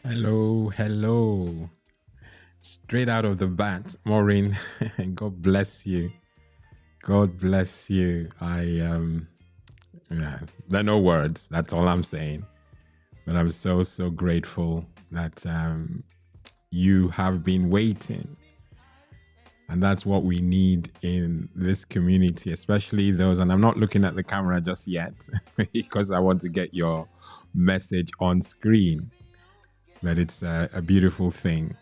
Hello, hello. Straight out of the bat, Maureen. God bless you. God bless you. Yeah, there are no words. That's all I'm saying. But I'm so grateful that you have been waiting. And that's what we need in this community, especially those. And I'm not looking at the camera just yet because I want to get your message on screen. But it's a beautiful thing.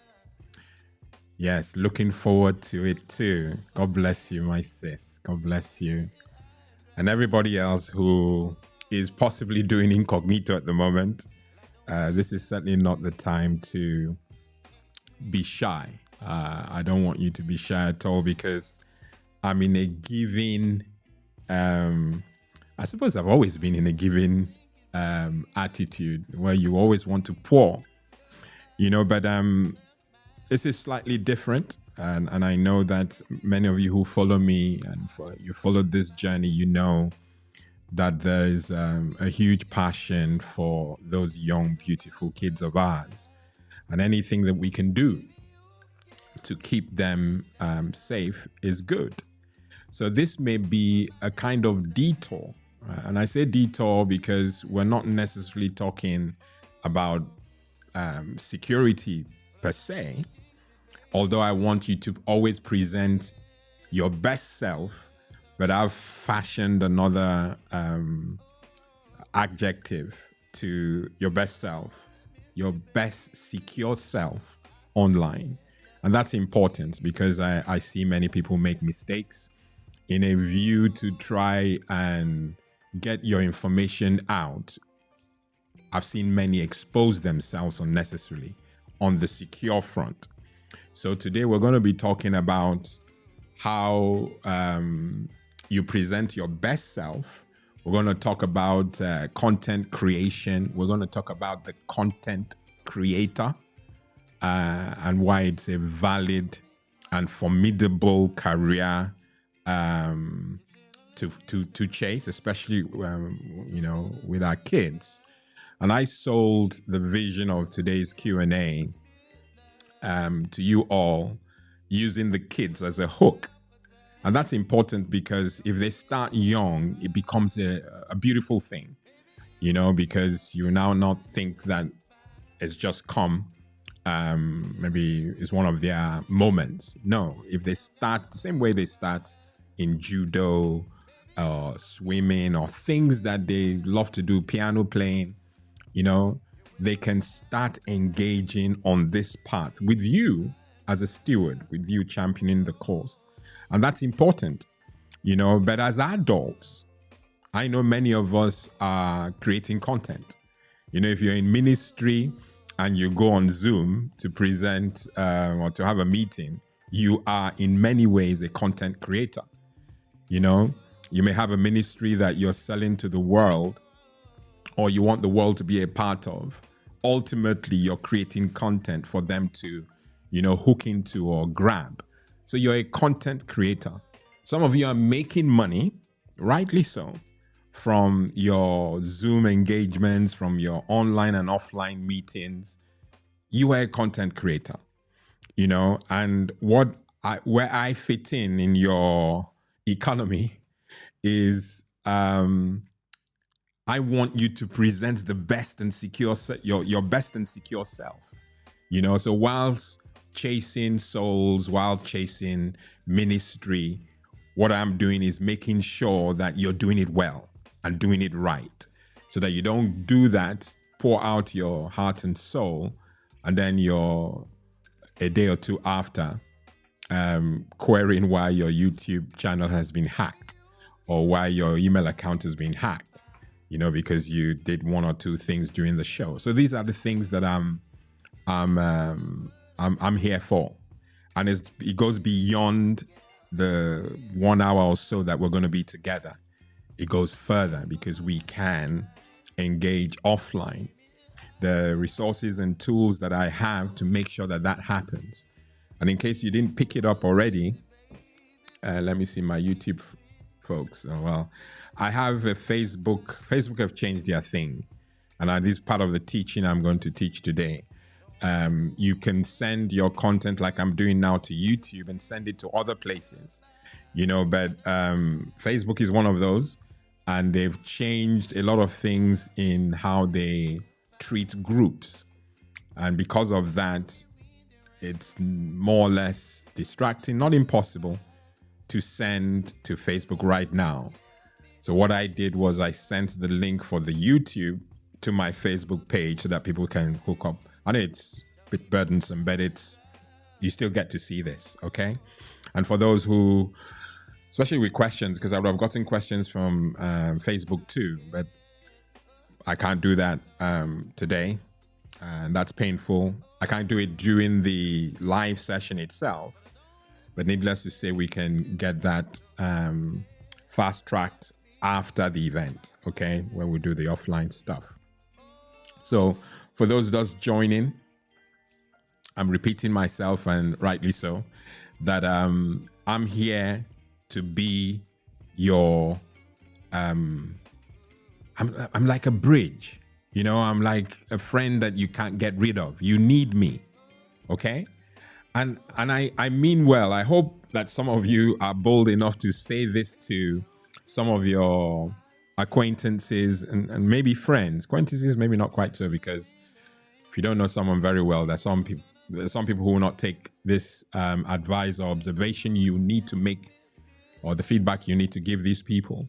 Yes, looking forward to it too. God bless you, my sis. God bless you. And everybody else who is possibly doing incognito at the moment. This is certainly not the time to be shy. I don't want you to be shy at all because I'm in a giving, I suppose I've always been in a giving attitude where you always want to pour, but this is slightly different. And I know that many of you who follow me and you followed this journey, you know that there is a huge passion for those young, beautiful kids of ours. And anything that we can do to keep them safe is good. So this may be a kind of detour. And I say detour because we're not necessarily talking about security per se, although I want you to always present your best self, but I've fashioned another adjective to your best self, your best secure self online. And that's important because I see many people make mistakes in a view to try and get your information out. I've seen many expose themselves unnecessarily on the secure front. So today we're going to be talking about how you present your best self. We're going to talk about content creation. We're going to talk about the content creator and why it's a valid and formidable career to chase, especially with our kids. And I sold the vision of today's Q&A to you all using the kids as a hook. And that's important because if they start young, it becomes a beautiful thing, because you now not think that it's just come, maybe it's one of their moments. No, if they start the same way they start in judo or swimming or things that they love to do, piano playing, they can start engaging on this path with you as a steward, with you championing the cause. And that's important, but as adults, I know many of us are creating content. If you're in ministry and you go on Zoom to present or to have a meeting, you are in many ways a content creator. You may have a ministry that you're selling to the world or you want the world to be a part of. Ultimately, you're creating content for them to, hook into or grab. So you're a content creator. Some of you are making money, rightly so, from your Zoom engagements, from your online and offline meetings. You are a content creator, and where I fit in your economy is I want you to present the best and secure your best and secure self. So whilst chasing souls, while chasing ministry, what I'm doing is making sure that you're doing it well and doing it right, so that you don't do that, pour out your heart and soul, and then you're a day or two after querying why your YouTube channel has been hacked or why your email account has been hacked, because you did one or two things during the show. So these are the things that I'm here for. And it goes beyond the 1 hour or so that we're going to be together. It goes further because we can engage offline. The resources and tools that I have to make sure that happens. And in case you didn't pick it up already, let me see my YouTube folks. Oh, well, I have a Facebook. Facebook have changed their thing. And this is part of the teaching I'm going to teach today. You can send your content like I'm doing now to YouTube and send it to other places, but Facebook is one of those, and they've changed a lot of things in how they treat groups. And because of that, it's more or less distracting, not impossible, to send to Facebook right now. So what I did was I sent the link for the YouTube to my Facebook page so that people can hook up. I know it's a bit burdensome, but you still get to see this, okay? And for those who, especially with questions, because I would have gotten questions from Facebook too, but I can't do that today, and that's painful. I can't do it during the live session itself, but needless to say, we can get that fast-tracked after the event, okay, when we do the offline stuff. So for those just joining, I'm repeating myself, and rightly so, that I'm here to be your, I'm like a bridge, I'm like a friend that you can't get rid of. You need me, okay? And I mean well. I hope that some of you are bold enough to say this to some of your acquaintances and maybe friends. Acquaintances, maybe not quite so, because if you don't know someone very well, there's some people who will not take this advice or observation you need to make, or the feedback you need to give these people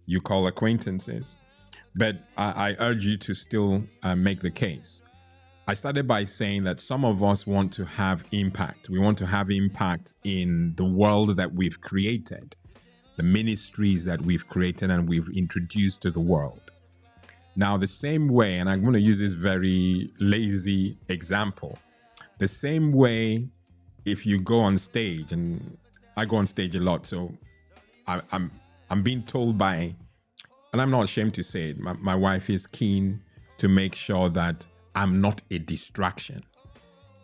you call acquaintances. But I urge you to still make the case. I started by saying that some of us want to have impact. We want to have impact in the world that we've created, the ministries that we've created and we've introduced to the world. Now, the same way, and I'm going to use this very lazy example, the same way if you go on stage, and I go on stage a lot, so I'm being told by, and I'm not ashamed to say it, my wife is keen to make sure that I'm not a distraction.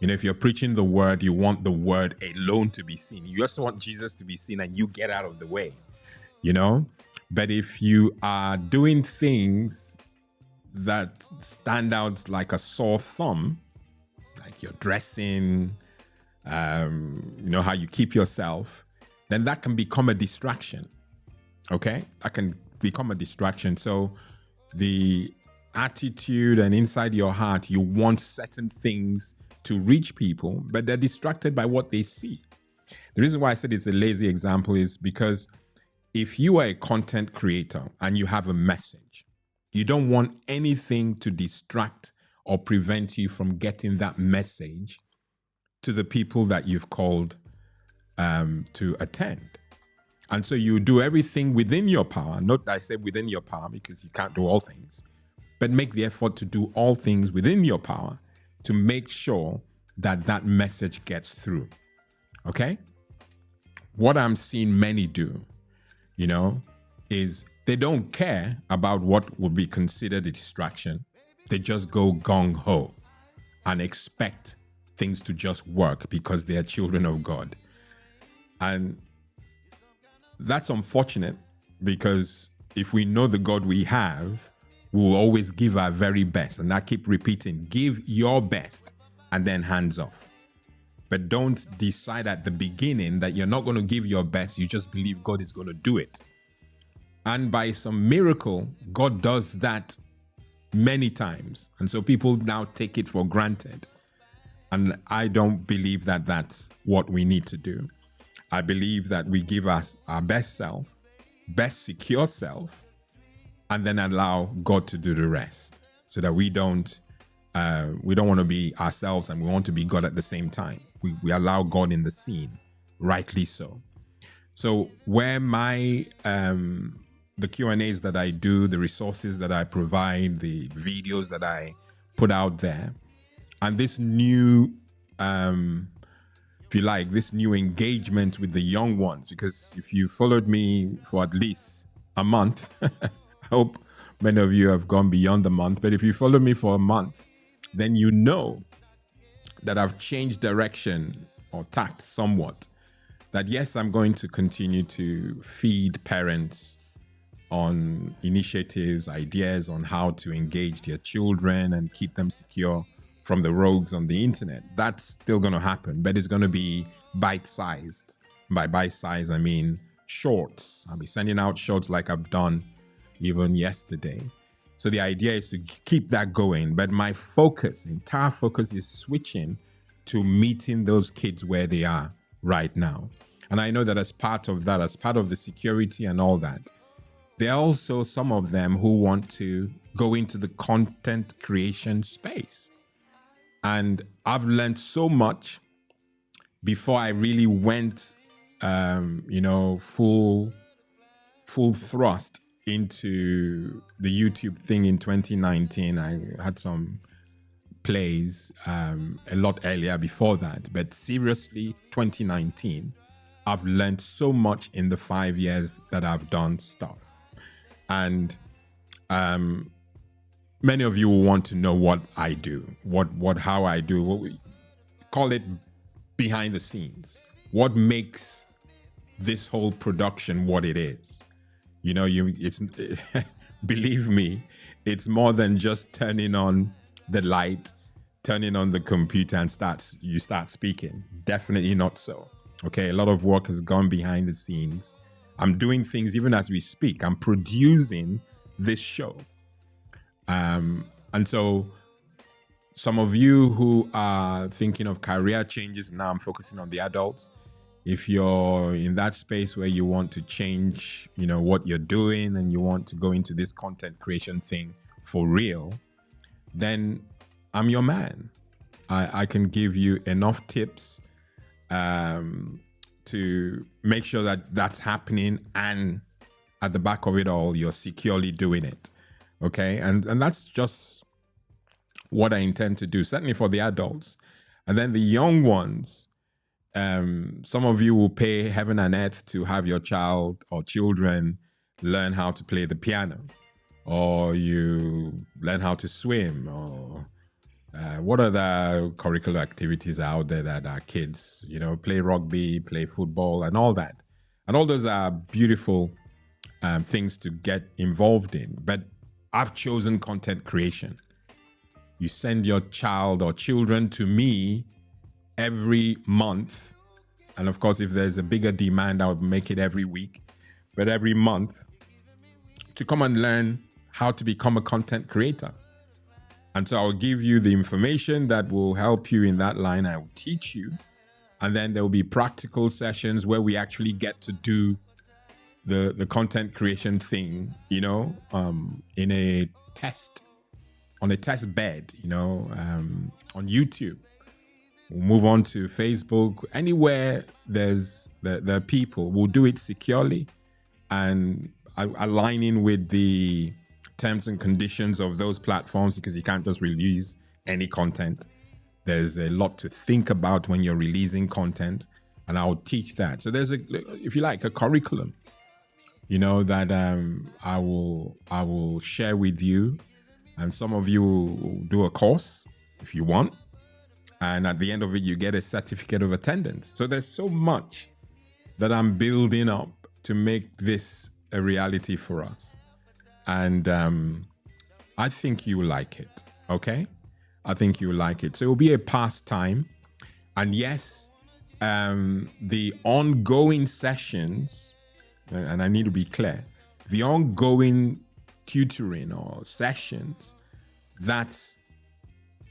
If you're preaching the word, you want the word alone to be seen. You also want Jesus to be seen and you get out of the way, But if you are doing things that stand out like a sore thumb, like you're dressing, how you keep yourself, then that can become a distraction, okay? That can become a distraction. So the attitude and inside your heart, you want certain things to reach people, but they're distracted by what they see. The reason why I said it's a lazy example is because if you are a content creator and you have a message, you don't want anything to distract or prevent you from getting that message to the people that you've called to attend. And so you do everything within your power. Not that I said within your power because you can't do all things, but make the effort to do all things within your power to make sure that that message gets through. Okay? What I'm seeing many do, is they don't care about what would be considered a distraction. They just go gung-ho and expect things to just work because they are children of God. And that's unfortunate, because if we know the God we have, we will always give our very best. And I keep repeating, give your best and then hands off. But don't decide at the beginning that you're not going to give your best. You just believe God is going to do it. And by some miracle, God does that many times. And so people now take it for granted. And I don't believe that that's what we need to do. I believe that we give us our best self, best secure self, and then allow God to do the rest, so that we don't want to be ourselves and we want to be God at the same time. We allow God in the scene, rightly so. So where my the Q&As that I do, the resources that I provide, the videos that I put out there, and this new if you like, this new engagement with the young ones, because if you followed me for at least a month, I hope many of you have gone beyond the month, but if you follow me for a month, then you know that I've changed direction or tact somewhat. That yes, I'm going to continue to feed parents on initiatives, ideas on how to engage their children and keep them secure from the rogues on the internet. That's still going to happen, but it's going to be bite-sized. By bite-sized, I mean shorts. I'll be sending out shorts like I've done even yesterday. So the idea is to keep that going. But my focus, entire focus, is switching to meeting those kids where they are right now. And I know that as part of that, as part of the security and all that, there are also some of them who want to go into the content creation space. And I've learned so much before I really went, full thrust into the YouTube thing in 2019. I had some plays a lot earlier before that, but seriously, 2019, I've learned so much in the 5 years that I've done stuff. And many of you will want to know what I do, how I do, what we call it behind the scenes. What makes this whole production what it is? It's believe me, it's more than just turning on the light, turning on the computer and you start speaking. Definitely not so. Okay, a lot of work has gone behind the scenes. I'm doing things even as we speak. I'm producing this show. And so some of you who are thinking of career changes, now I'm focusing on the adults. If you're in that space where you want to change, what you're doing and you want to go into this content creation thing for real, then I'm your man. I can give you enough tips to make sure that that's happening, and at the back of it all, you're securely doing it. Okay, and that's just what I intend to do, certainly for the adults. And then the young ones, some of you will pay heaven and earth to have your child or children learn how to play the piano, or you learn how to swim, or what other curricular activities are out there that our kids, play rugby, play football, and all that. And all those are beautiful things to get involved in. But I've chosen content creation. You send your child or children to me every month. And of course, if there's a bigger demand, I would make it every week. But every month, to come and learn how to become a content creator. And so I'll give you the information that will help you in that line. I will teach you. And then there will be practical sessions where we actually get to do the content creation thing, in a test, on a test bed, on YouTube. We'll move on to Facebook, anywhere there are people. We'll do it securely and aligning with the terms and conditions of those platforms, because you can't just release any content. There's a lot to think about when you're releasing content, and I'll teach that. So there's if you like, a curriculum, that I will share with you, and some of you will do a course if you want, and at the end of it, you get a certificate of attendance. So there's so much that I'm building up to make this a reality for us. And I think you like it, okay? I think you like it. So it will be a pastime. And yes, the ongoing sessions, and I need to be clear, the ongoing tutoring or sessions, that's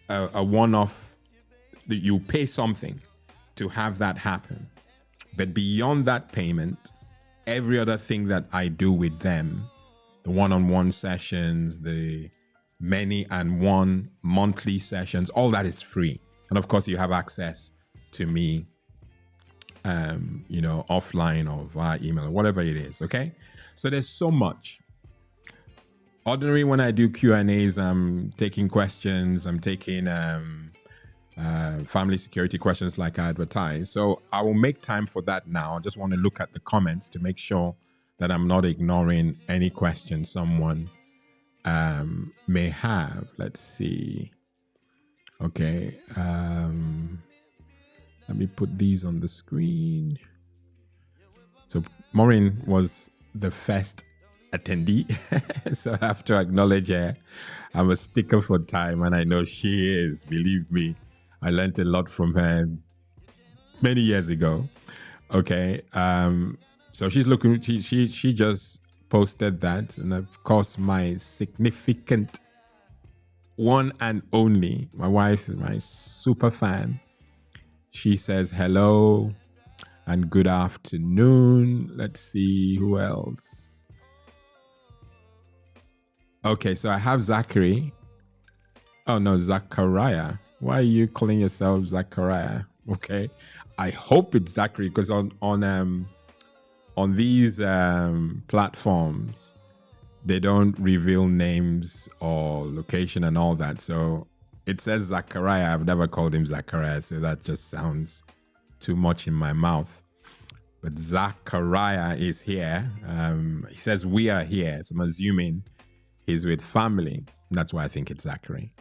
a one-off, that you pay something to have that happen. But beyond that payment, every other thing that I do with them, the one-on-one sessions, the many and one monthly sessions, all that is free. And of course, you have access to me, offline or via email or whatever it is, okay? So there's so much. Ordinary, when I do Q&As, I'm taking questions, I'm taking family security questions like I advertise. So I will make time for that now. I just want to look at the comments to make sure that I'm not ignoring any questions someone may have. Let's see. Okay. Let me put these on the screen. So Maureen was the first attendee. So I have to acknowledge her. I'm a sticker for time, and I know she is. Believe me, I learned a lot from her many years ago. Okay. So she's looking. She just posted that, and of course, my significant one and only, my wife is my super fan. She says hello and good afternoon. Let's see who else. Okay, so I have Zachary. Oh no, Zachariah. Why are you calling yourself Zachariah? Okay, I hope it's Zachary, because on these platforms they don't reveal names or location and all that. So it says Zachariah. I've never called him Zachariah, so that just sounds too much in my mouth. But Zachariah is here. He says we are here, so I'm assuming he's with family. That's why I think it's Zachary.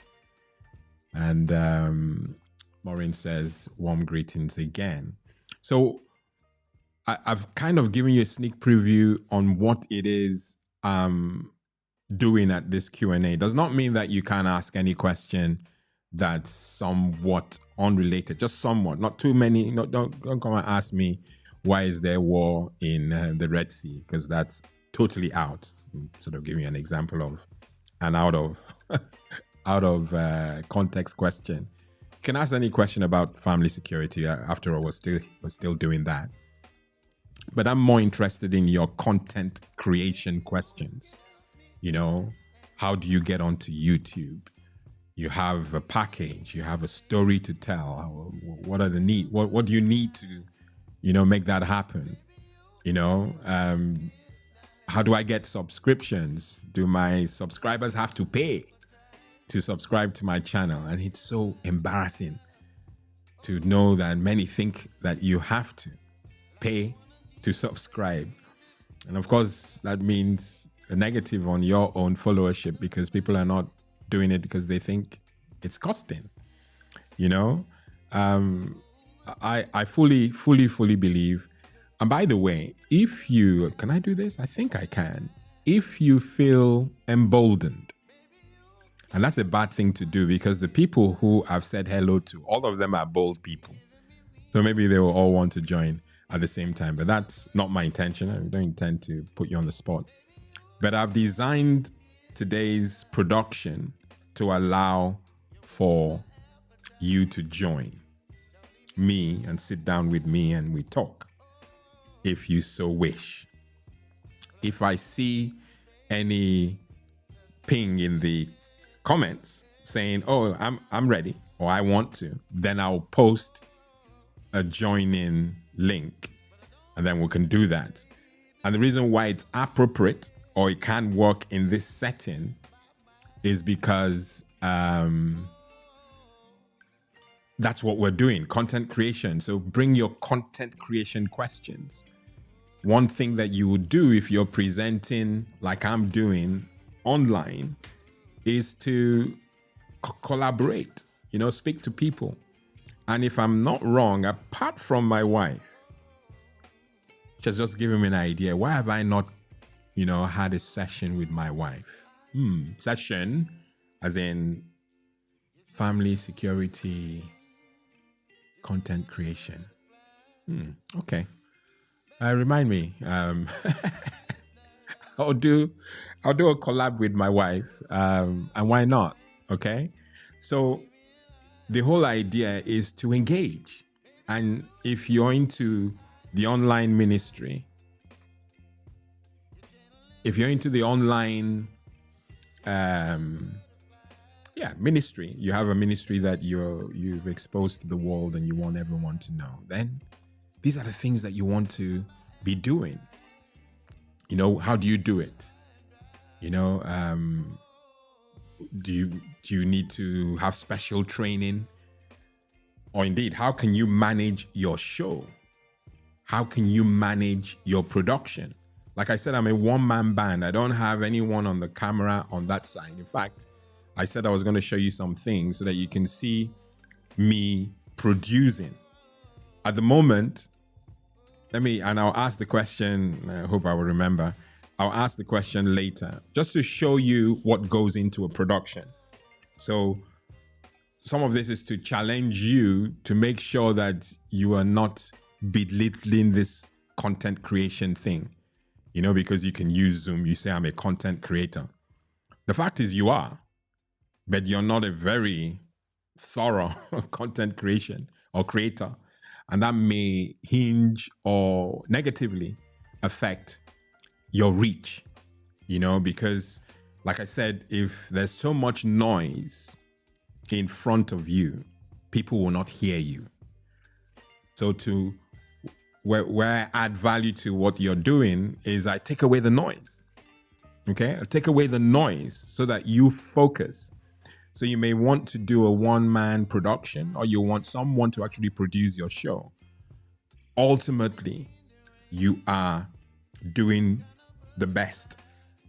And Maureen says warm greetings again. So I've kind of given you a sneak preview on what it is doing at this Q&A. Does not mean that you can't ask any question that's somewhat unrelated, just somewhat, not too many. No, don't come and ask me why is there war in the Red Sea, because that's totally out. Sort of giving you an example of an out of context question. You can ask any question about family security. After all, we're still doing that. But I'm more interested in your content creation questions. You know, how do you get onto YouTube? You have a package, you have a story to tell. What are the need? What do you need to, make that happen? How do I get subscriptions? Do my subscribers have to pay to subscribe to my channel? And it's so embarrassing to know that many think that you have to pay to subscribe. And of course, that means a negative on your own followership, because people are not doing it because they think it's costing. I fully believe. And by the way, can I do this? I think I can. If you feel emboldened, and that's a bad thing to do, because the people who I've said hello to, all of them are bold people. So maybe they will all want to join at the same time, but that's not my intention. I don't intend to put you on the spot. But I've designed today's production to allow for you to join me and sit down with me and we talk, if you so wish. If I see any ping in the comments saying, oh, I'm ready, or I want to, then I'll post a join-in link, and then we can do that. And the reason why it's appropriate, or it can work in this setting, is because that's what we're doing, content creation. So bring your content creation questions. One thing that you would do if you're presenting like I'm doing online is to collaborate, speak to people. And if I'm not wrong, apart from my wife, just giving me an idea, why have I not, had a session with my wife? Session as in family security, content creation. Okay. Remind me. I'll do a collab with my wife. And why not? Okay. So the whole idea is to engage. And if you're into the online ministry, if you're into the online ministry, you have a ministry that you've exposed to the world and you want everyone to know, then these are the things that you want to be doing. How do you do it? Do you need to have special training? Or indeed, how can you manage your show? How can you manage your production? Like I said, I'm a one-man band. I don't have anyone on the camera on that side. In fact, I said I was going to show you some things so that you can see me producing. At the moment, and I'll ask the question, I hope I will remember. I'll ask the question later, just to show you what goes into a production. So some of this is to challenge you to make sure that you are not belittling this content creation thing, because you can use Zoom. You say, I'm a content creator. The fact is you are, but you're not a very thorough content creation or creator. And that may hinge or negatively affect your reach, because like I said, if there's so much noise in front of you, people will not hear you. So where I add value to what you're doing is I take away the noise. Okay, I take away the noise so that you focus. So you may want to do a one-man production, or you want someone to actually produce your show. Ultimately, you are doing the best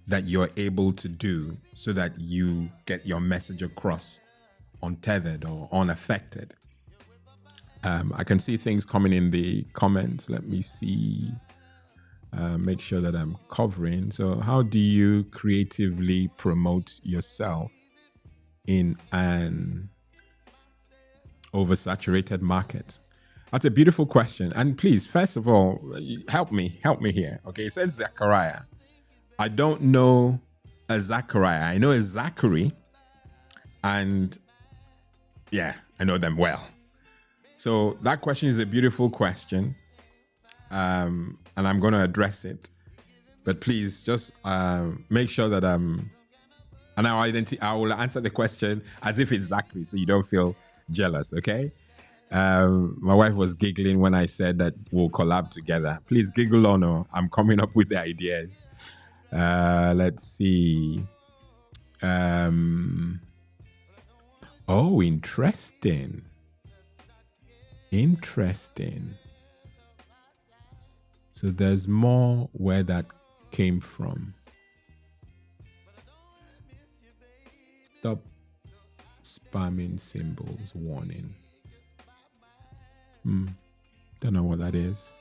that you're able to do so that you get your message across untethered or unaffected. I can see things coming in the comments. Let me see. Make sure that I'm covering. So how do you creatively promote yourself in an oversaturated market? That's a beautiful question. And please, first of all, help me here. Okay, it says Zachariah. I don't know a Zachariah. I know a Zachary, and yeah, I know them well. So that question is a beautiful question, and I'm going to address it. But please just make sure that and I will answer the question as if it's Zachary, so you don't feel jealous, okay? My wife was giggling when I said that we'll collab together. Please giggle on, or I'm coming up with the ideas. Let's see. Oh, interesting. So there's more where that came from. Stop spamming symbols warning. Don't know what that is.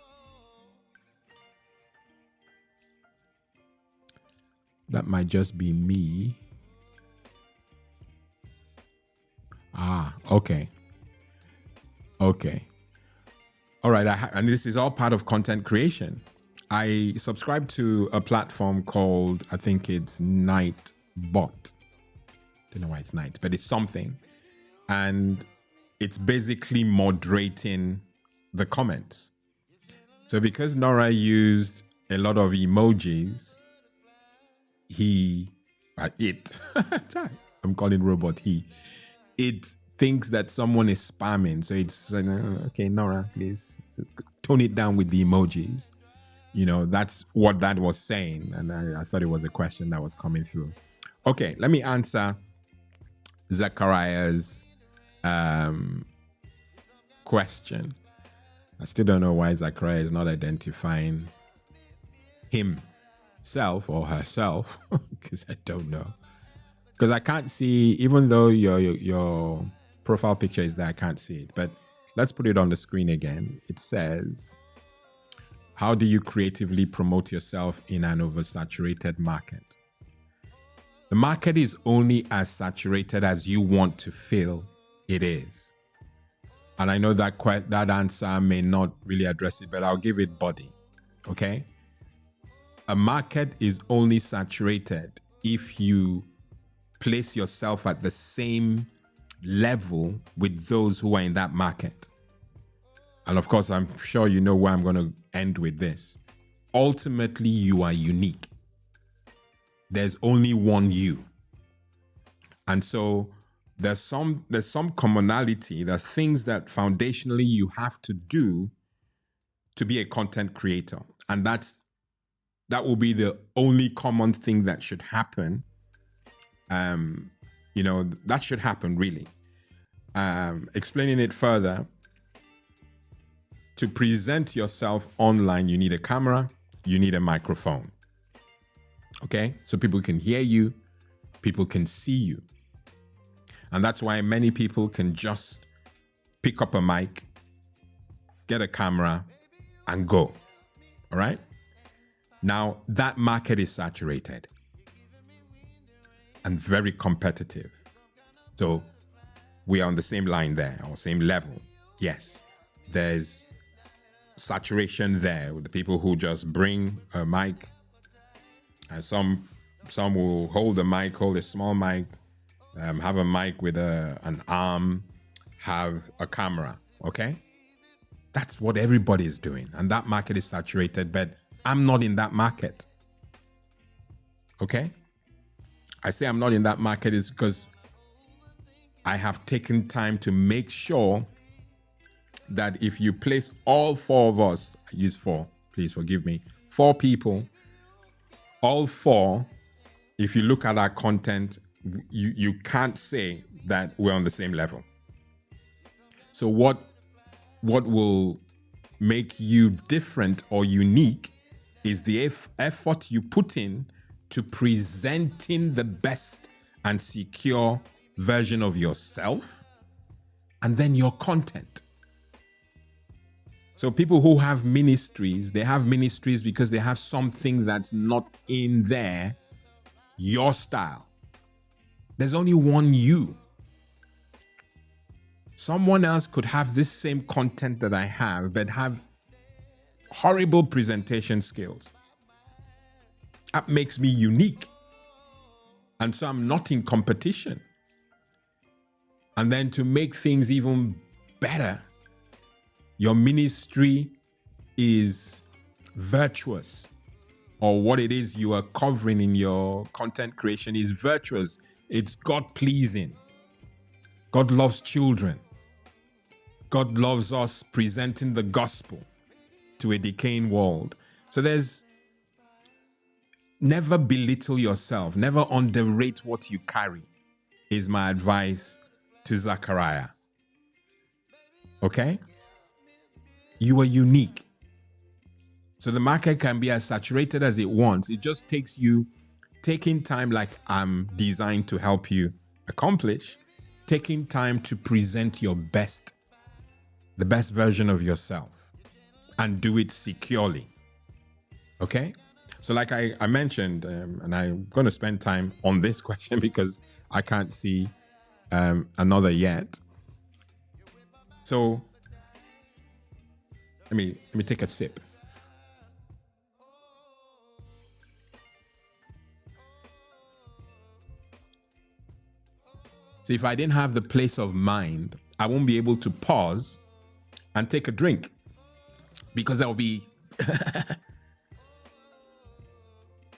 That might just be me. Okay. All right, and this is all part of content creation. I subscribe to a platform called, I think it's Nightbot. Don't know why it's Night, but it's something. And it's basically moderating the comments. So because Nora used a lot of emojis, I'm calling robot he. It thinks that someone is spamming. So it's okay, Nora, please tone it down with the emojis. That's what that was saying. And I thought it was a question that was coming through. Okay, let me answer Zachariah's question. I still don't know why Zachariah is not identifying himself or herself, because I don't know. Because I can't see, even though your profile picture is there, I can't see it. But let's put it on the screen again. It says, how do you creatively promote yourself in an oversaturated market? The market is only as saturated as you want to feel it is. And I know that that answer may not really address it, but I'll give it body. Okay? A market is only saturated if you place yourself at the same level with those who are in that market. And of course, I'm sure you know where I'm going to end with this. Ultimately, you are unique. There's only one you. And so there's some commonality. There's things that foundationally you have to do to be a content creator. And that will be the only common thing that should happen. That should happen really. Explaining it further, to present yourself online, you need a camera, you need a microphone. Okay? So people can hear you, people can see you. And that's why many people can just pick up a mic, get a camera, and go. All right? Now, that market is saturated and very competitive. So we are on the same line there, or same level. Yes, there's saturation there with the people who just bring a mic, and some will hold a small mic, have a mic with an arm, have a camera. Okay, that's what everybody is doing, and that market is saturated. But I'm not in that market. Okay, I say I'm not in that market is because I have taken time to make sure that if you place all four of us, I use four, please forgive me, four people, all four, if you look at our content, you can't say that we're on the same level. So what will make you different or unique is the effort you put in to presenting the best and secure version of yourself, and then your content. So people who have ministries, they have ministries because they have something that's not in there, your style. There's only one you. Someone else could have this same content that I have, but have horrible presentation skills. That makes me unique. And so I'm not in competition. And then to make things even better, your ministry is virtuous, or what it is you are covering in your content creation is virtuous. It's God-pleasing. God loves children. God loves us presenting the gospel to a decaying world. So there's never belittle yourself. Never underrate what you carry is my advice to Zachariah. Okay? You are unique. So the market can be as saturated as it wants. It just takes you taking time, like I'm designed to help you accomplish, taking time to present your best, the best version of yourself, and do it securely. Okay? So like I mentioned, and I'm going to spend time on this question because I can't see another yet. So let me take a sip. So if I didn't have the place of mind, I won't be able to pause and take a drink because I'll be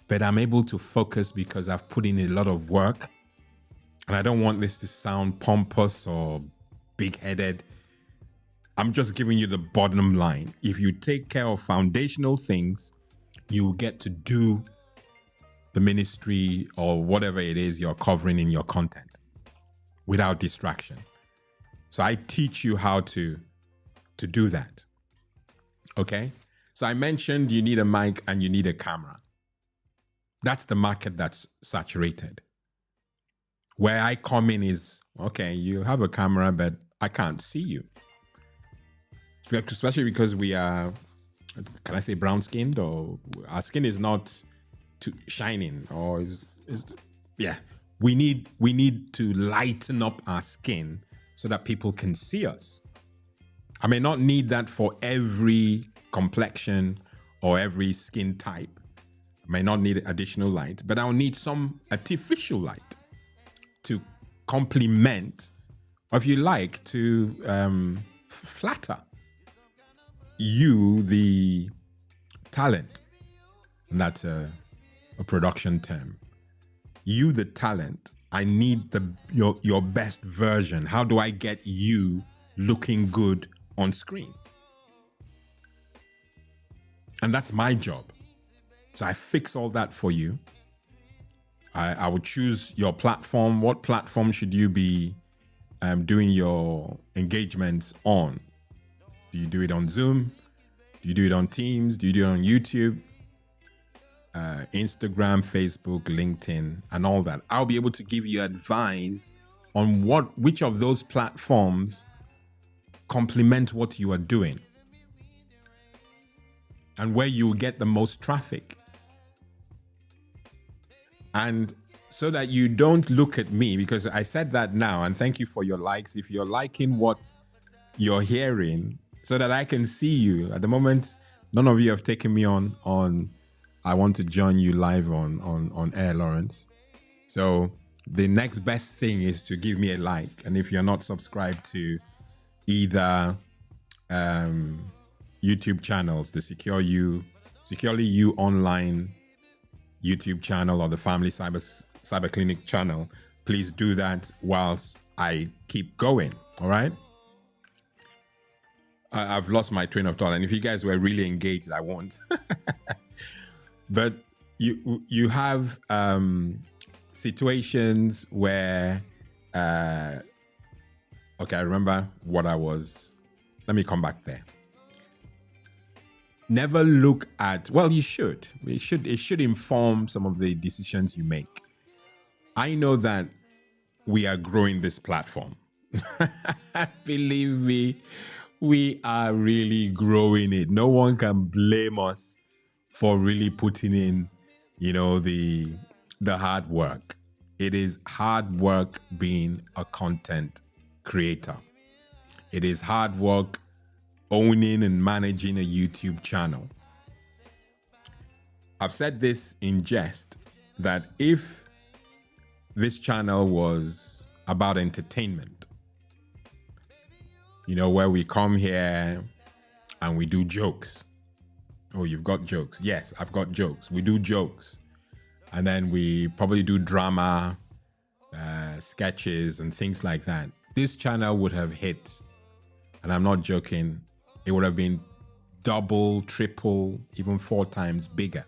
but I'm able to focus because I've put in a lot of work, and I don't want this to sound pompous or big-headed. I'm just giving you the bottom line. If you take care of foundational things, you will get to do the ministry or whatever it is you're covering in your content without distraction. So I teach you how to do that. Okay? So I mentioned you need a mic and you need a camera. That's the market that's saturated. Where I come in is, okay, you have a camera, but I can't see you. Especially because we are, can I say brown skinned, or our skin is not too shining, or yeah. We need to lighten up our skin so that people can see us. I may not need that for every complexion or every skin type. I may not need additional light, but I'll need some artificial light to complement, or if you like, to flatter you, the talent. And that's a production term. You, the talent, I need your best version. How do I get you looking good on screen? And that's my job. So I fix all that for you. I would choose your platform. What platform should you be doing your engagements on? Do you do it on Zoom? Do you do it on Teams? Do you do it on YouTube? Instagram, Facebook, LinkedIn, and all that. I'll be able to give you advice on which of those platforms complement what you are doing and where you will get the most traffic. And so that you don't look at me, because I said that now, and thank you for your likes. If you're liking what you're hearing, so that I can see you. At the moment, none of you have taken me on I want to join you live on air, Lawrence. So the next best thing is to give me a like. And if you're not subscribed to either YouTube channels, the Securely You Online YouTube channel or the Family Cyber Clinic channel, please do that whilst I keep going. All right. I've lost my train of thought, and if you guys were really engaged, I won't. But you have situations where, okay, I remember what I was. Let me come back there. Never look at, well, you should. It should inform some of the decisions you make. I know that we are growing this platform. Believe me, we are really growing it. No one can blame us for really putting in, the hard work. It is hard work being a content creator. It is hard work owning and managing a YouTube channel. I've said this in jest that if this channel was about entertainment, where we come here and we do jokes. Oh, you've got jokes. Yes, I've got jokes. We do jokes. And then we probably do drama, sketches and things like that. This channel would have hit, and I'm not joking, it would have been double, triple, even 4 times bigger.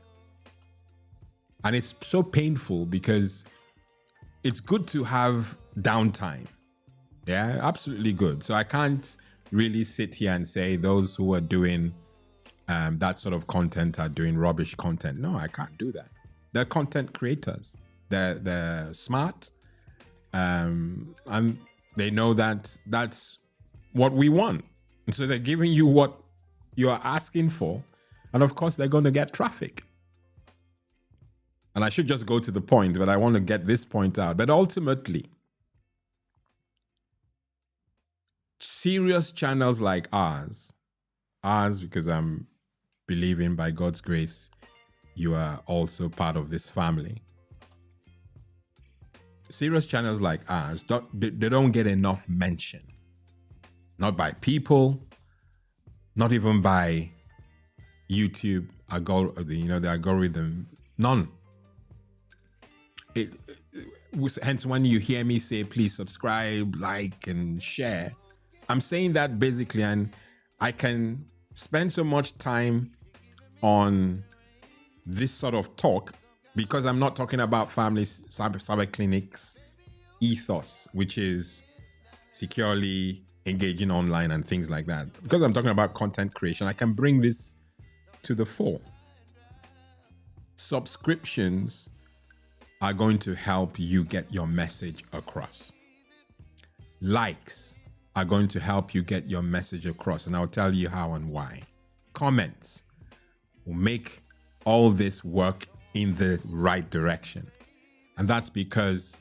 And it's so painful because it's good to have downtime. Yeah, absolutely good. So I can't really sit here and say those who are doing that sort of content are doing rubbish content. No, I can't do that. They're content creators. They're smart, and they know that that's what we want. And so they're giving you what you're asking for, and of course they're going to get traffic. And I should just go to the point, but I want to get this point out. But ultimately, serious channels like ours, because I'm believing by God's grace, you are also part of this family. Serious channels like ours, they don't get enough mention. Not by people, not even by YouTube, the algorithm, none. Hence, when you hear me say, please subscribe, like, and share, I'm saying that basically, and I can spend so much time on this sort of talk because I'm not talking about Family Cyber Clinic's ethos, which is securely engaging online and things like that. Because I'm talking about content creation, I can bring this to the fore. Subscriptions are going to help you get your message across. Likes are going to help you get your message across, and I'll tell you how and why. Comments will make all this work in the right direction. And that's because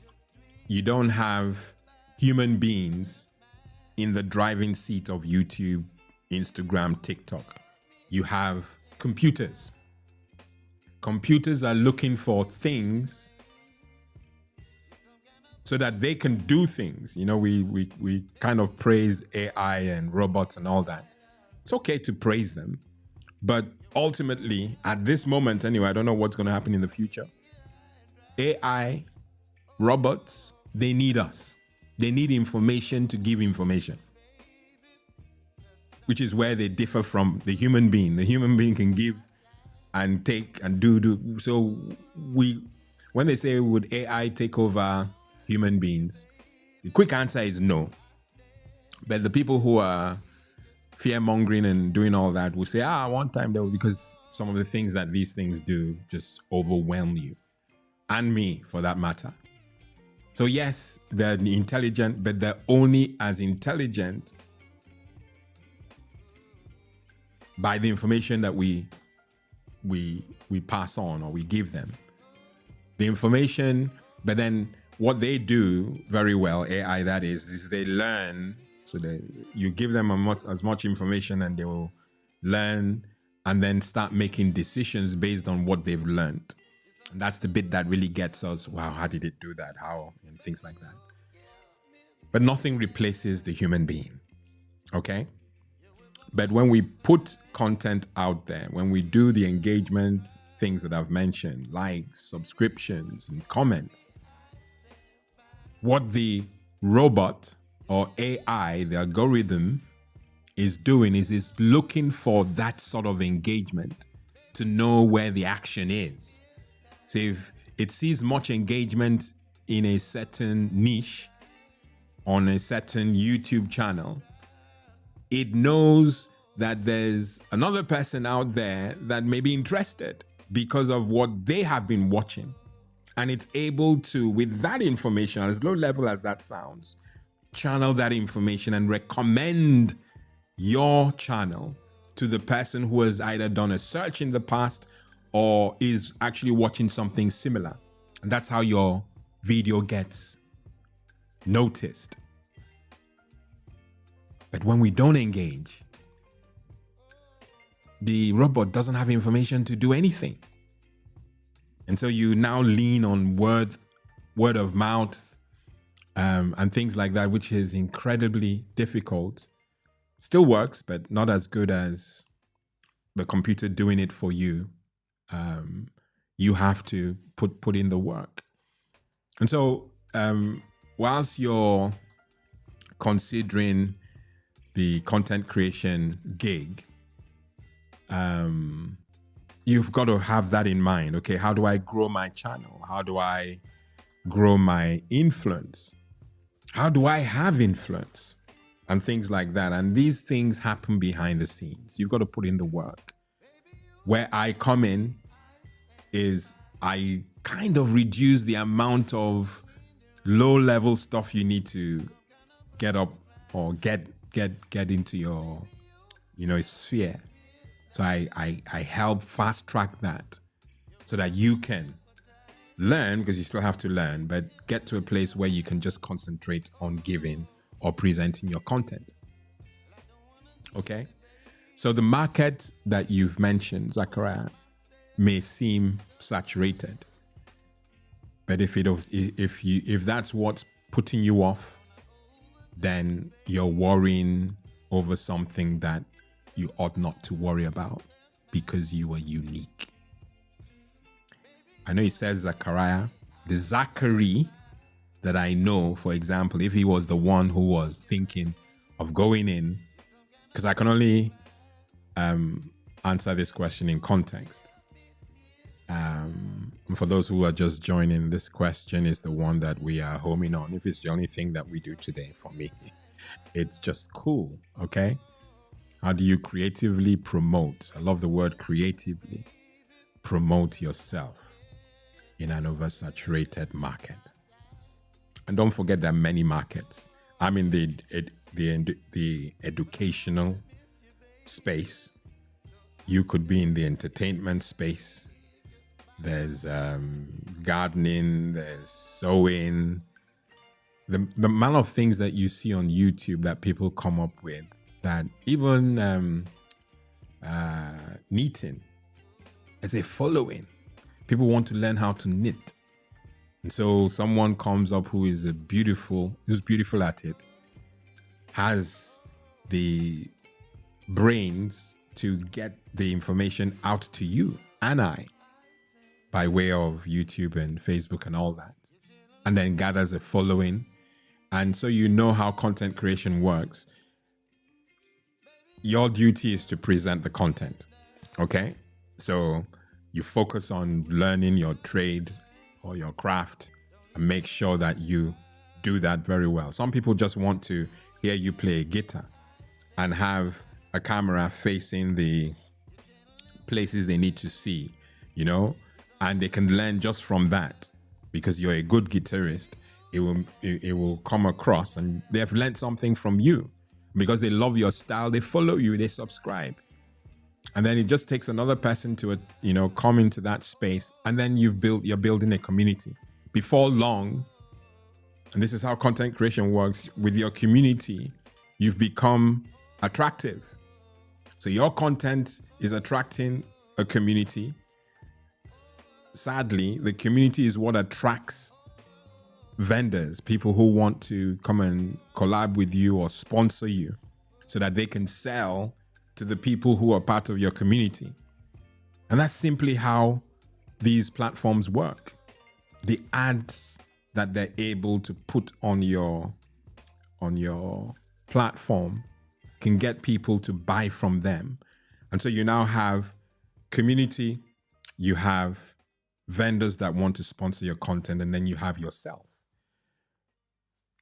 you don't have human beings in the driving seat of YouTube, Instagram, TikTok. You have computers. Computers are looking for things so that they can do things. We kind of praise AI and robots and all that. It's okay to praise them, but ultimately, at this moment anyway, I don't know what's going to happen in the future. AI, robots, they need us. They need information to give information, which is where they differ from the human being. The human being can give and take and do. So when they say, would AI take over human beings? The quick answer is no. But the people who are fear-mongering and doing all that will say, one time there will, because some of the things that these things do just overwhelm you. And me, for that matter. So yes, they're intelligent, but they're only as intelligent by the information that we pass on or we give them. the information, but then what they do very well, AI that is they learn. So you give them as much information and they will learn and then start making decisions based on what they've learned. And that's the bit that really gets us, wow, how did it do that? How? And things like that. But nothing replaces the human being, okay? But when we put content out there, when we do the engagement things that I've mentioned, likes, subscriptions, and comments, what the robot or AI, the algorithm, is doing is looking for that sort of engagement to know where the action is. So if it sees much engagement in a certain niche on a certain YouTube channel, it knows that there's another person out there that may be interested because of what they have been watching. And it's able to, with that information, as low level as that sounds, channel that information and recommend your channel to the person who has either done a search in the past or is actually watching something similar. And that's how your video gets noticed. But when we don't engage, the robot doesn't have information to do anything. And so you now lean on word of mouth and things like that, which is incredibly difficult. Still works, but not as good as the computer doing it for you. You have to put in the work. And so whilst you're considering the content creation gig, you've got to have that in mind. Okay, how do I grow my channel? How do I grow my influence? How do I have influence? And things like that. And these things happen behind the scenes. You've got to put in the work. Where I come in is I kind of reduce the amount of low-level stuff you need to get up or get into your, sphere. So I help fast track that so that you can learn, because you still have to learn, but get to a place where you can just concentrate on giving or presenting your content. Okay? So the market that you've mentioned, Zachariah, may seem saturated. But if that's what's putting you off, then you're worrying over something that you ought not to worry about because you are unique. I know it says Zachariah. The Zachary that I know, for example, if he was the one who was thinking of going in, because I can only answer this question in context. For those who are just joining, this question is the one that we are homing on. If it's the only thing that we do today, for me, it's just cool, okay? How do you creatively promote? I love the word creatively. Promote yourself in an oversaturated market. And don't forget there are many markets. I'm in the educational space. You could be in the entertainment space. There's gardening, there's sewing. The amount of things that you see on YouTube that people come up with, that even knitting as a following. People want to learn how to knit. And so someone comes up who's beautiful at it, has the brains to get the information out to you and I by way of YouTube and Facebook and all that, and then gathers a following. And so you know how content creation works. Your duty is to present the content, okay? So you focus on learning your trade or your craft and make sure that you do that very well. Some people just want to hear you play a guitar and have a camera facing the places they need to see, and they can learn just from that because you're a good guitarist. It will come across and they've learned something from you because they love your style. They follow you, they subscribe. And then it just takes another person to, come into that space. And then you're building a community. Before long, and this is how content creation works, with your community, you've become attractive. So your content is attracting a community. Sadly, the community is what attracts vendors, people who want to come and collab with you or sponsor you so that they can sell to the people who are part of your community. And that's simply how these platforms work. The ads that they're able to put on your platform can get people to buy from them. And so you now have community, you have vendors that want to sponsor your content, and then you have yourself.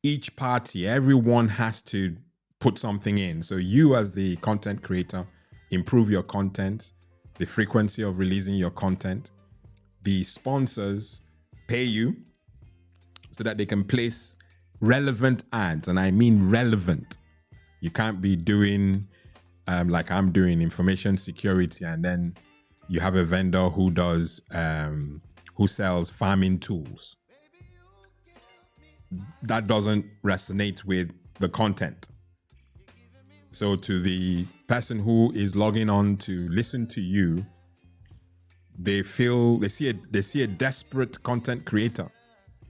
Each party, everyone has to put something in. So you as the content creator, improve your content, the frequency of releasing your content. The sponsors pay you so that they can place relevant ads, and I mean relevant. You can't be doing like I'm doing information security, and then you have a vendor who does who sells farming tools. That doesn't resonate with the content. So to the person who is logging on to listen to you, they see a desperate content creator.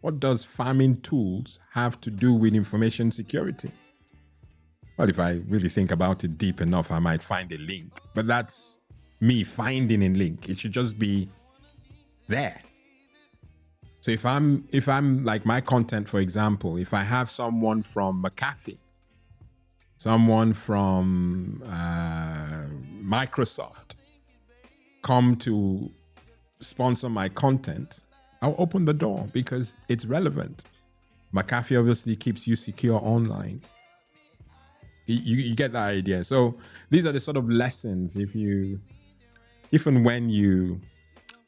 What does farming tools have to do with information security? Well, if I really think about it deep enough, I might find a link. But that's me finding a link. It should just be there. So if I'm like my content, for example, if I have someone from McAfee, someone from Microsoft come to sponsor my content, I'll open the door because it's relevant. McAfee obviously keeps you secure online. You get that idea. So these are the sort of lessons if and when you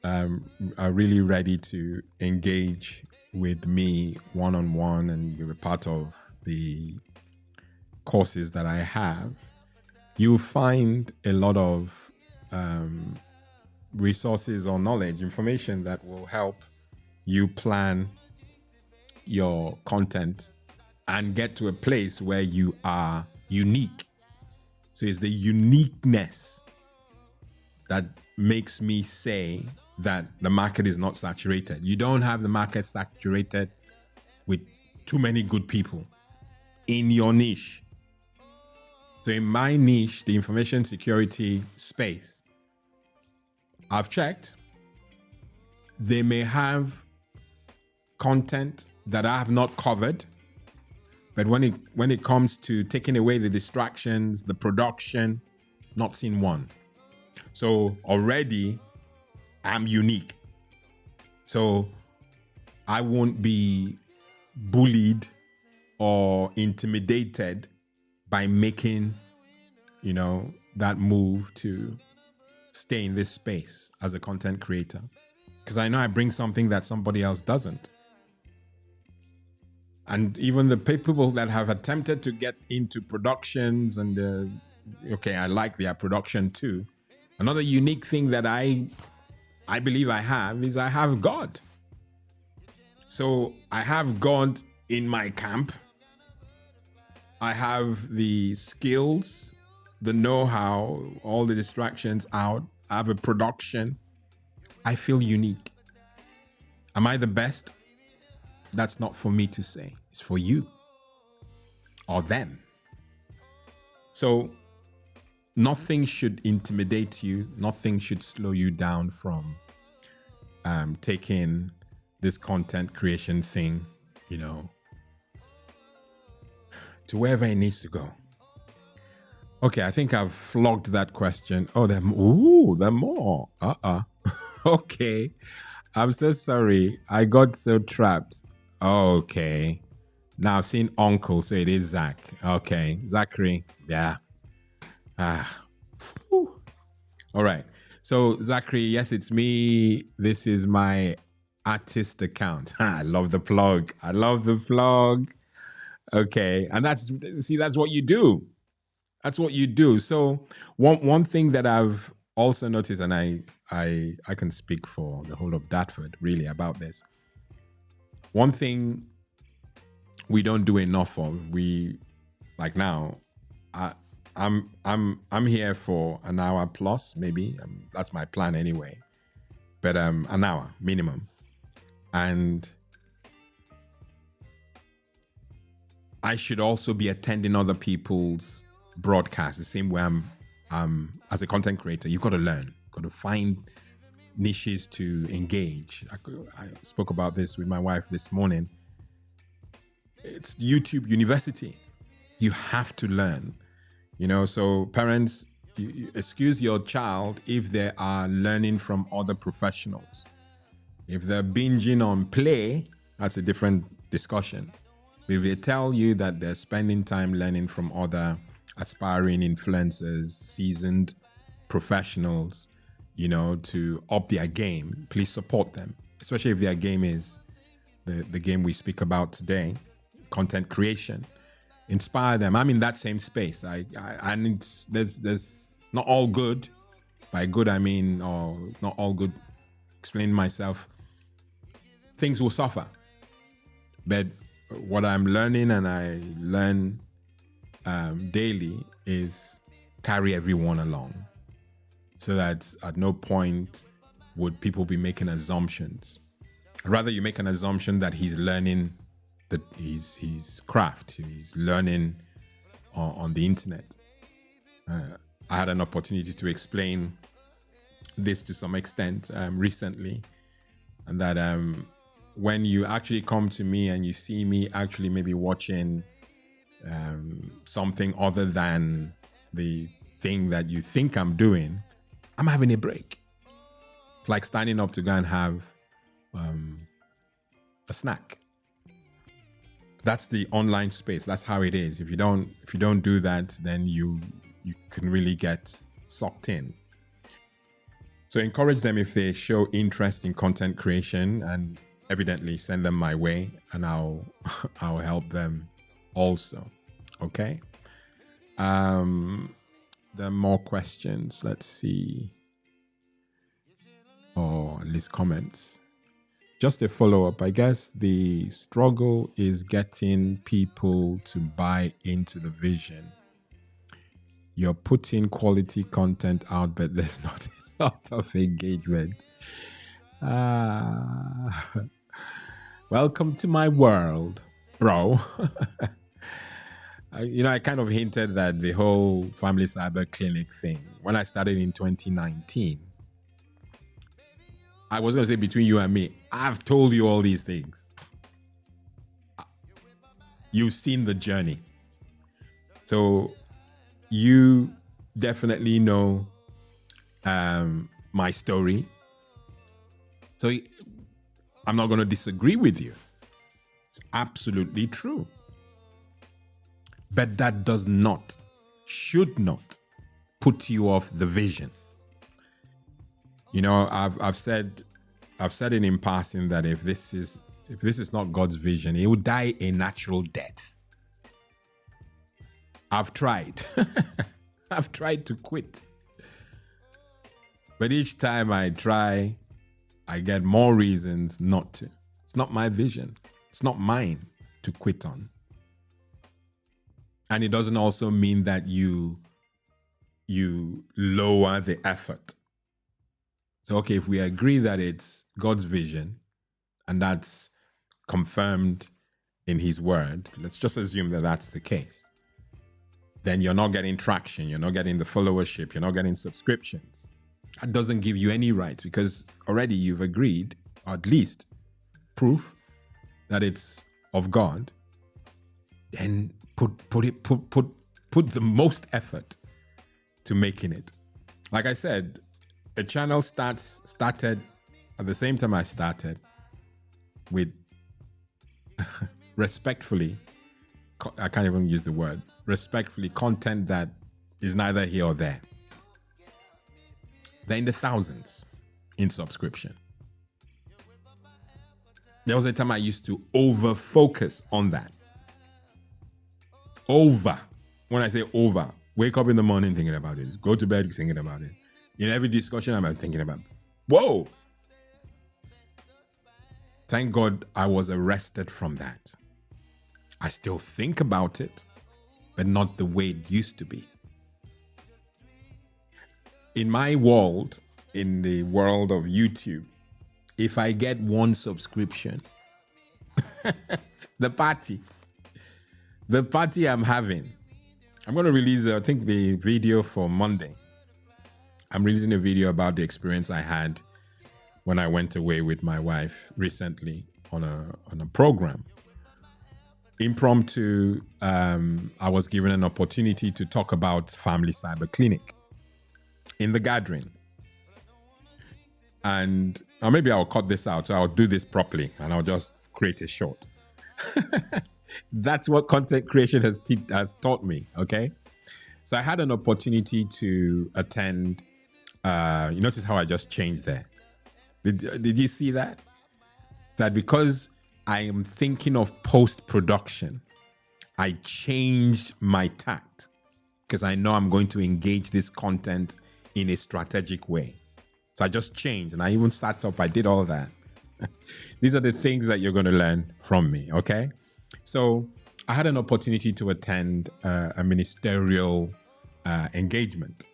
are really ready to engage with me one-on-one, and you're a part of the courses that I have, you'll find a lot of resources or knowledge, information that will help you plan your content and get to a place where you are unique. So it's the uniqueness that makes me say that the market is not saturated. You don't have the market saturated with too many good people in your niche. So in my niche, the information security space, I've checked, they may have content that I have not covered, but when it comes to taking away the distractions, the production, not seen one. So already I'm unique. So I won't be bullied or intimidated by making, that move to stay in this space as a content creator. Because I know I bring something that somebody else doesn't. And even the people that have attempted to get into productions and, I like their production too. Another unique thing that I believe I have is I have God. So I have God in my camp. I have the skills, the know-how, all the distractions out. I have a production. I feel unique. Am I the best? That's not for me to say. It's for you or them. So nothing should intimidate you. Nothing should slow you down from taking this content creation thing, to wherever it needs to go. Okay, I think I've flogged that question. Oh, there are more. Okay. I'm so sorry. I got so trapped. Okay. Now I've seen Uncle, so it is Zach. Okay. Zachary. Yeah. All right. So Zachary, yes, it's me. This is my artist account. I love the plug. Okay. And that's what you do. That's what you do. So one thing that I've also noticed, and I can speak for the whole of Dartford really about this. One thing we don't do enough of, we like now. I, I'm here for an hour plus, maybe. That's my plan anyway. But an hour minimum, and I should also be attending other people's broadcasts the same way I'm as a content creator. You've got to learn, you've got to find niches to engage. I spoke about this with my wife this morning. It's YouTube University. You have to learn, so parents, you excuse your child if they are learning from other professionals. If they're binging on play, that's a different discussion. But if they tell you that they're spending time learning from other aspiring influencers, seasoned professionals, to up their game, please support them, especially if their game is the game we speak about today, content creation. Inspire them. I'm in that same space. I need, there's not all good. By good, I mean, or not all good, explain myself. Things will suffer. But what I'm learning, and I learn daily, is carry everyone along, so that at no point would people be making assumptions. Rather, you make an assumption that he's learning that his craft, he's learning on the internet. I had an opportunity to explain this to some extent recently, and that when you actually come to me and you see me actually maybe watching something other than the thing that you think I'm doing, I'm having a break. Like standing up to go and have a snack. That's the online space. That's how it is. If you don't do that, then you can really get sucked in. So encourage them if they show interest in content creation, and evidently send them my way, and I'll help them also. Okay. There are more questions. Let's see. Or at least comments. Just a follow-up. I guess the struggle is getting people to buy into the vision. You're putting quality content out, but there's not a lot of engagement. Welcome to my world, bro. I kind of hinted that the whole Family Cyber Clinic thing, when I started in 2019, I was going to say, between you and me, I've told you all these things. You've seen the journey. So you definitely know my story. So I'm not going to disagree with you. It's absolutely true. But that does not, should not, put you off the vision. I've said it in passing that if this is not God's vision, he would die a natural death. I've tried. I've tried to quit. But each time I try, I get more reasons not to. It's not my vision. It's not mine to quit on. And it doesn't also mean that you lower the effort. So, okay, if we agree that it's God's vision and that's confirmed in his word, let's just assume that that's the case. Then you're not getting traction. You're not getting the followership. You're not getting subscriptions. That doesn't give you any rights, because already you've agreed, or at least proof that it's of God. Then put the most effort to making it. Like I said, a channel started at the same time I started with respectfully, I can't even use the word, respectfully, content that is neither here or there. They're in the thousands in subscription. There was a time I used to over focus on that. When I say over, Wake up in the morning thinking about it. Go to bed thinking about it. In every discussion, I'm thinking about, whoa. Thank God I was arrested from that. I still think about it, but not the way it used to be. In my world, in the world of YouTube, if I get one subscription, the party I'm having, I'm going to release, I think, the video for Monday. I'm releasing a video about the experience I had when I went away with my wife recently on a program. Impromptu, I was given an opportunity to talk about Family Cyber Clinic in the gathering. And maybe I'll cut this out, so I'll do this properly and I'll just create a short. That's what content creation has taught me, okay? So I had an opportunity to attend, you notice how I just changed there. Did you see that? That because I am thinking of post-production, I changed my tact because I know I'm going to engage this content in a strategic way. So I just changed and I even sat up, I did all that. These are the things that you're going to learn from me, okay? So I had an opportunity to attend a ministerial engagement.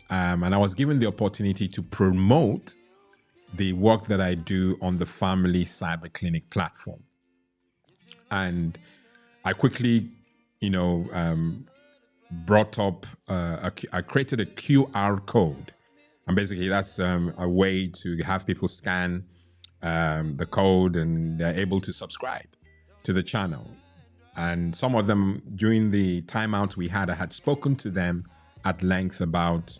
And I was given the opportunity to promote the work that I do on the Family Cyber Clinic platform. And I quickly, brought up, I created a QR code. And basically that's a way to have people scan the code and they're able to subscribe to the channel. And some of them, during the timeout we had, I had spoken to them at length about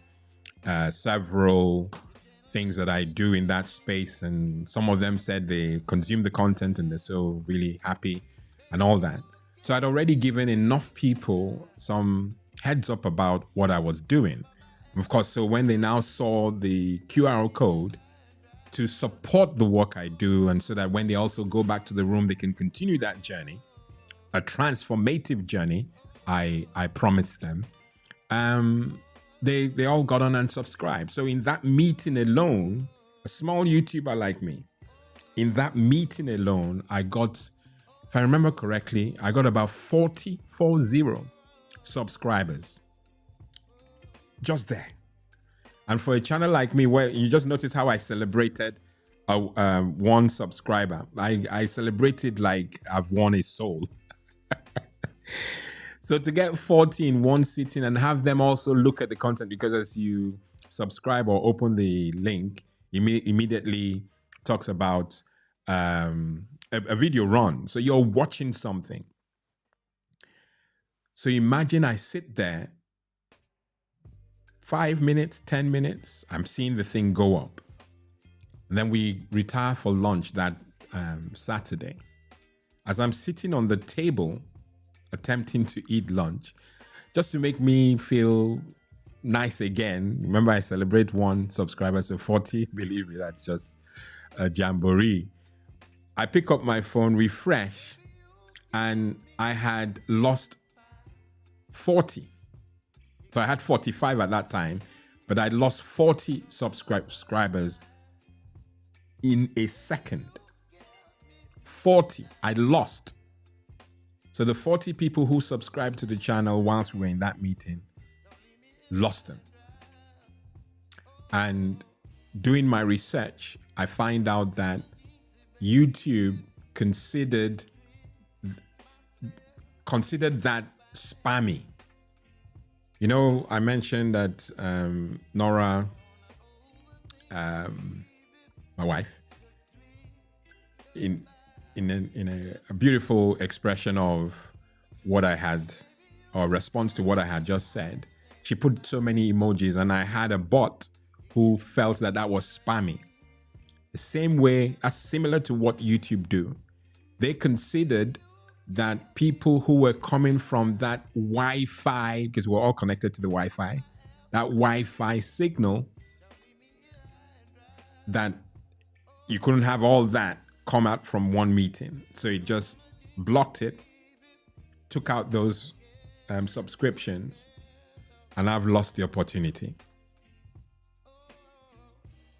several things that I do in that space. And some of them said they consume the content and they're so really happy and all that. So I'd already given enough people some heads up about what I was doing. Of course, so when they now saw the QR code to support the work I do, and so that when they also go back to the room, they can continue that journey, a transformative journey, I promised them. They all got on and subscribed. So in that meeting alone, a small YouTuber like me, in that meeting alone, I got, if I remember correctly, I got about 40 subscribers. Just there. And for a channel like me, where you just notice how I celebrated one subscriber, I celebrated like I've won a soul. So to get 40 in one sitting and have them also look at the content, because as you subscribe or open the link, immediately talks about a video run. So you're watching something. So imagine I sit there 5 minutes, 10 minutes, I'm seeing the thing go up. And then we retire for lunch that Saturday. As I'm sitting on the table, attempting to eat lunch, just to make me feel nice again. Remember, I celebrate one subscriber, so 40, believe me, that's just a jamboree. I pick up my phone, refresh, and I had lost 40. So I had 45 at that time, but I lost 40 subscribers in a second. 40, I lost. So the 40 people who subscribed to the channel whilst we were in that meeting, lost them. And doing my research, I find out that YouTube considered that spammy. You know, I mentioned that Nora, my wife, in a beautiful expression of what I had, or response to what I had just said, she put so many emojis, and I had a bot who felt that was spammy. The same way, that's similar to what YouTube do. They considered that people who were coming from that Wi-Fi, because we're all connected to the Wi-Fi, that Wi-Fi signal, that you couldn't have all that come out from one meeting. So it just blocked it, took out those subscriptions, and I've lost the opportunity.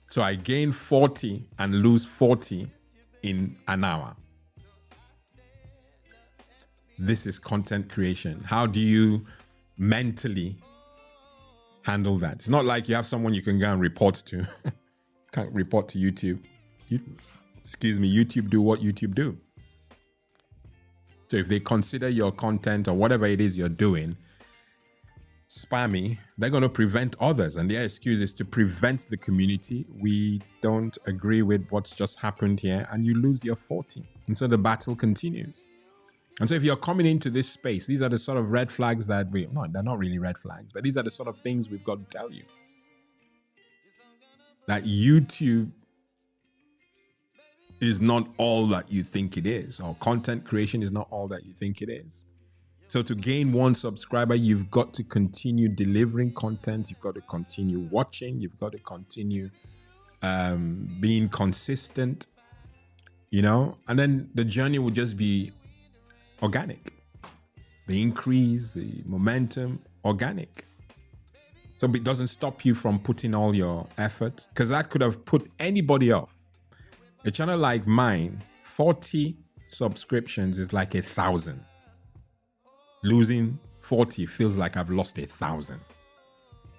So I gain 40 and lose 40 in an hour. This is content creation. How do you mentally handle that? It's not like you have someone you can go and report to. Can't report to YouTube. YouTube do what YouTube do. So if they consider your content or whatever it is you're doing spammy, they're going to prevent others. And their excuse is to prevent the community. We don't agree with what's just happened here, and you lose your 40. And so the battle continues. And so if you're coming into this space, these are the sort of red flags that they're not really red flags, but these are the sort of things we've got to tell you. That YouTube is not all that you think it is, or content creation is not all that you think it is. So to gain 1 subscriber, you've got to continue delivering content. You've got to continue watching. You've got to continue being consistent, and then the journey will just be organic. The increase, the momentum, organic. So it doesn't stop you from putting all your effort, because that could have put anybody off. A channel like mine, 40 subscriptions is like 1,000. Losing 40 feels like I've lost 1,000.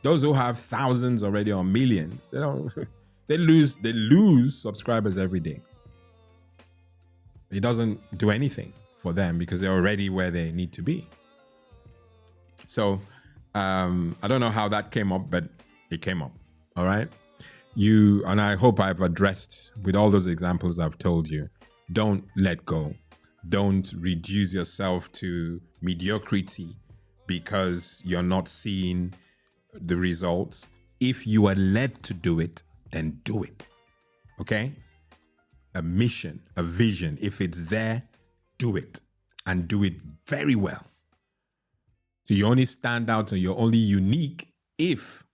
Those who have thousands already or millions, they lose subscribers every day. It doesn't do anything for them because they're already where they need to be. So I don't know how that came up, but it came up. All right. And I hope I've addressed with all those examples I've told you. Don't let go. Don't reduce yourself to mediocrity because you're not seeing the results. If you are led to do it, then do it. Okay? A mission, a vision, if it's there, do it, and do it very well. So you only stand out and you're only unique if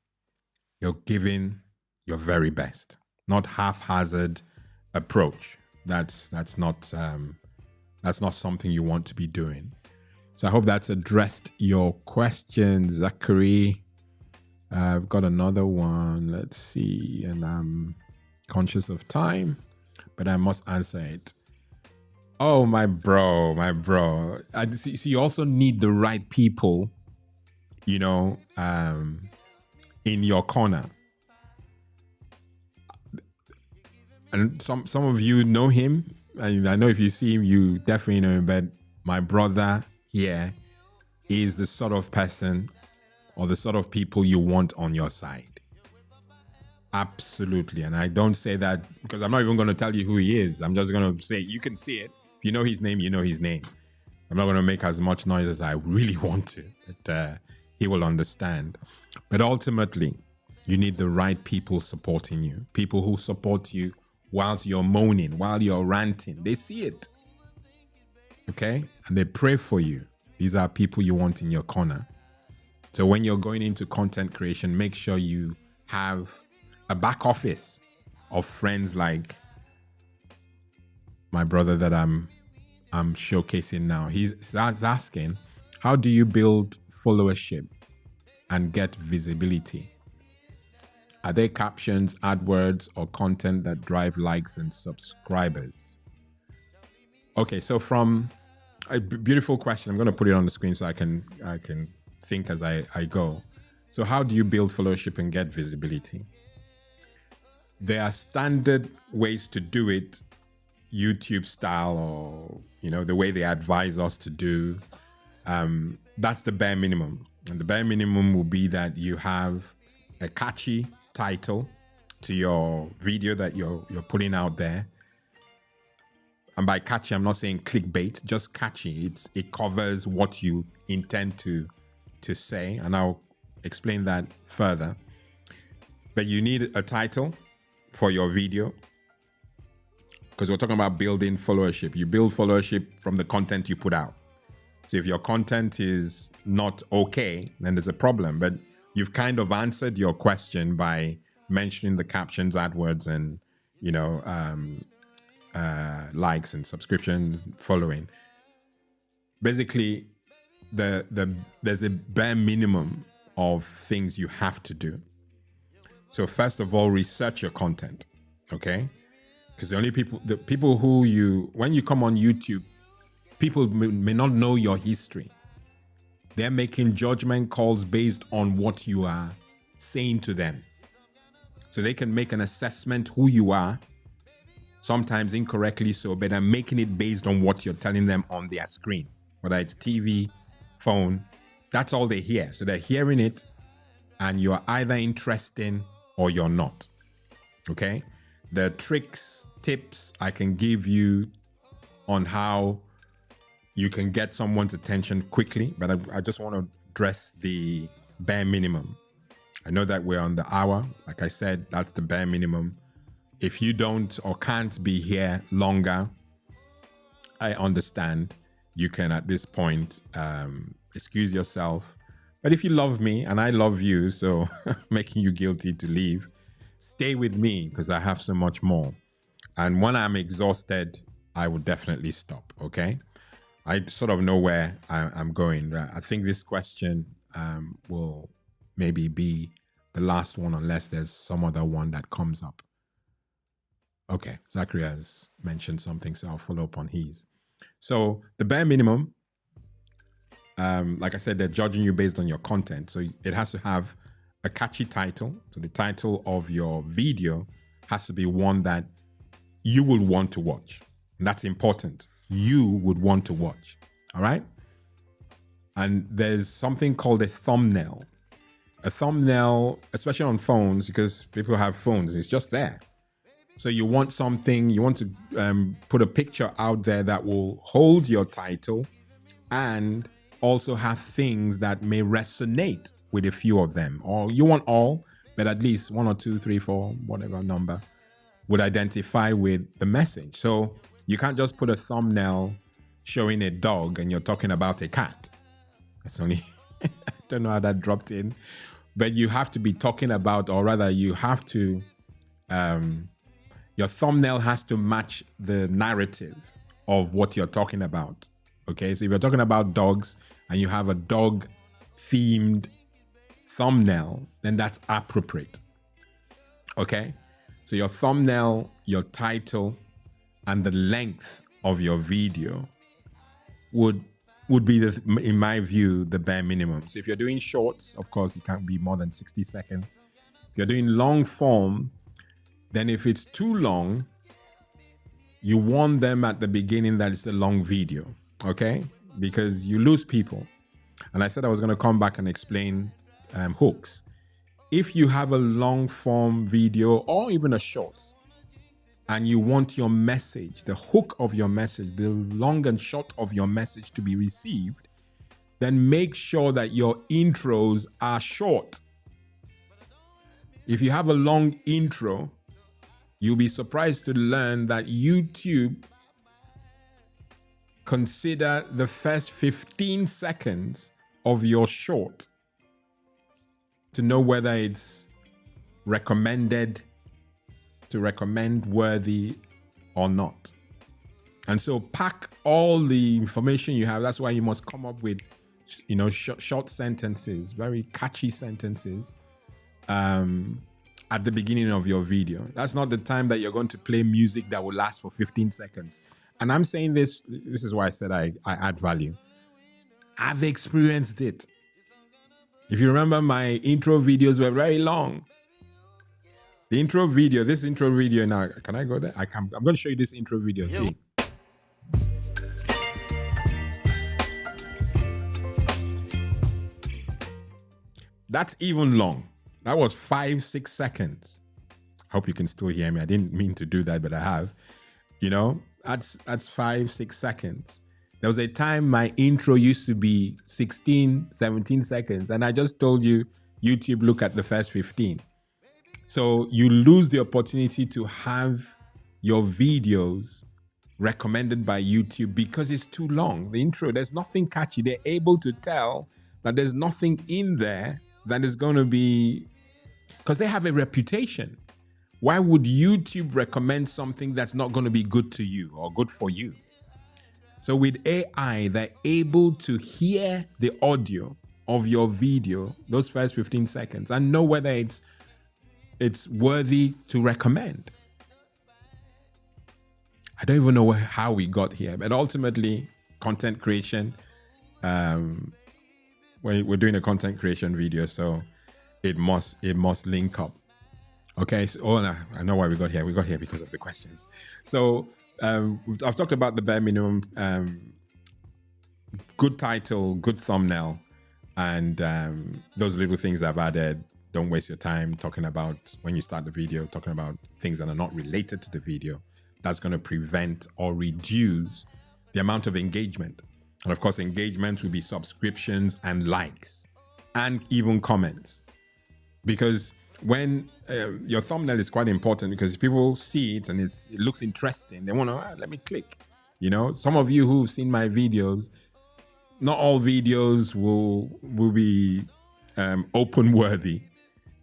you're giving your very best, not haphazard approach. That's not something you want to be doing. So I hope that's addressed your question, Zachary. I've got another one. Let's see, and I'm conscious of time, but I must answer it. Oh, my bro. I see. You also need the right people, in your corner. And some of you know him. And I know if you see him, you definitely know him. But my brother here is the sort of person or the sort of people you want on your side. Absolutely. And I don't say that because I'm not even going to tell you who he is. I'm just going to say, you can see it. If you know his name, you know his name. I'm not going to make as much noise as I really want to, but he will understand. But ultimately, you need the right people supporting you. People who support you whilst you're moaning, while you're ranting. They see it. Okay? And they pray for you. These are people you want in your corner. So when you're going into content creation, make sure you have a back office of friends like my brother that I'm showcasing now. He's asking, how do you build followership and get visibility? Are there captions, AdWords, or content that drive likes and subscribers? Okay, so from a beautiful question, I'm going to put it on the screen so I can think as I go. So how do you build followership and get visibility? There are standard ways to do it, YouTube style, or the way they advise us to do. That's the bare minimum, and the bare minimum will be that you have a catchy title to your video that you're putting out there. And by catchy, I'm not saying clickbait, just catchy. It covers what you intend to say, and I'll explain that further. But you need a title for your video, because we're talking about building followership. You build followership from the content you put out. So if your content is not okay, then there's a problem. But you've kind of answered your question by mentioning the captions, AdWords, and likes and subscription following. Basically, there's a bare minimum of things you have to do. So first of all, research your content, okay? Because the people who when you come on YouTube, people may not know your history. They're making judgment calls based on what you are saying to them. So they can make an assessment who you are, sometimes incorrectly so, but they're making it based on what you're telling them on their screen, whether it's TV, phone, that's all they hear. So they're hearing it and you're either interested or you're not, okay? The tricks, tips I can give you on how you can get someone's attention quickly, but I just want to address the bare minimum. I know that we're on the hour. Like I said, that's the bare minimum. If you don't or can't be here longer, I understand. You can, at this point, excuse yourself. But if you love me and I love you, so making you guilty to leave, stay with me because I have so much more. And when I'm exhausted, I will definitely stop, okay? I sort of know where I'm going. I think this question will maybe be the last one unless there's some other one that comes up. Okay, Zachary has mentioned something, so I'll follow up on his. So the bare minimum, like I said, they're judging you based on your content. So it has to have a catchy title. So the title of your video has to be one that you will want to watch. And that's important. You would want to watch. All right? And there's something called a thumbnail. A thumbnail, especially on phones, because people have phones, it's just there. So you want something, you want to put a picture out there that will hold your title and also have things that may resonate with a few of them. Or you want all, but at least 1 or 2, 3, 4, whatever number would identify with the message. So you can't just put a thumbnail showing a dog and you're talking about a cat. That's only, I don't know how that dropped in, but you have to be talking about, or rather you have to, your thumbnail has to match the narrative of what you're talking about. Okay, so if you're talking about dogs and you have a dog themed thumbnail, then that's appropriate. Okay, so your thumbnail, your title, and the length of your video would be, in my view, the bare minimum. So if you're doing shorts, of course, it can't be more than 60 seconds. If you're doing long form, then if it's too long, you warn them at the beginning that it's a long video, okay? Because you lose people. And I said I was going to come back and explain hooks. If you have a long form video or even a shorts, and you want your message, the hook of your message, the long and short of your message to be received, then make sure that your intros are short. If you have a long intro, you'll be surprised to learn that YouTube consider the first 15 seconds of your short to know whether it's recommended, to recommend worthy or not. And so pack all the information you have. That's why you must come up with, short sentences, very catchy sentences at the beginning of your video. That's not the time that you're going to play music that will last for 15 seconds. And I'm saying this is why I said I add value. I've experienced it. If you remember, my intro videos were very long. This intro video now, can I go there? I'm going to show you this intro video. See. That's even long. That was 5-6 seconds. I hope you can still hear me. I didn't mean to do that, but I have. That's 5-6 seconds. There was a time my intro used to be 16, 17 seconds. And I just told you, YouTube, look at the first 15. So you lose the opportunity to have your videos recommended by YouTube because it's too long. The intro, there's nothing catchy. They're able to tell that there's nothing in there that is going to be, because they have a reputation. Why would YouTube recommend something that's not going to be good to you or good for you? So with AI, they're able to hear the audio of your video, those first 15 seconds, and know whether it's worthy to recommend. I don't even know how we got here, but ultimately, content creation. We're doing a content creation video, so it must link up. Okay, so I know why we got here. We got here because of the questions. So I've talked about the bare minimum. Good title, good thumbnail, and those little things I've added. Don't waste your time talking about, when you start the video, talking about things that are not related to the video. That's going to prevent or reduce the amount of engagement. And of course, engagement will be subscriptions and likes and even comments. Because when your thumbnail is quite important, because people see it and it looks interesting, they want to, let me click. You know, some of you who've seen my videos, not all videos will be open worthy.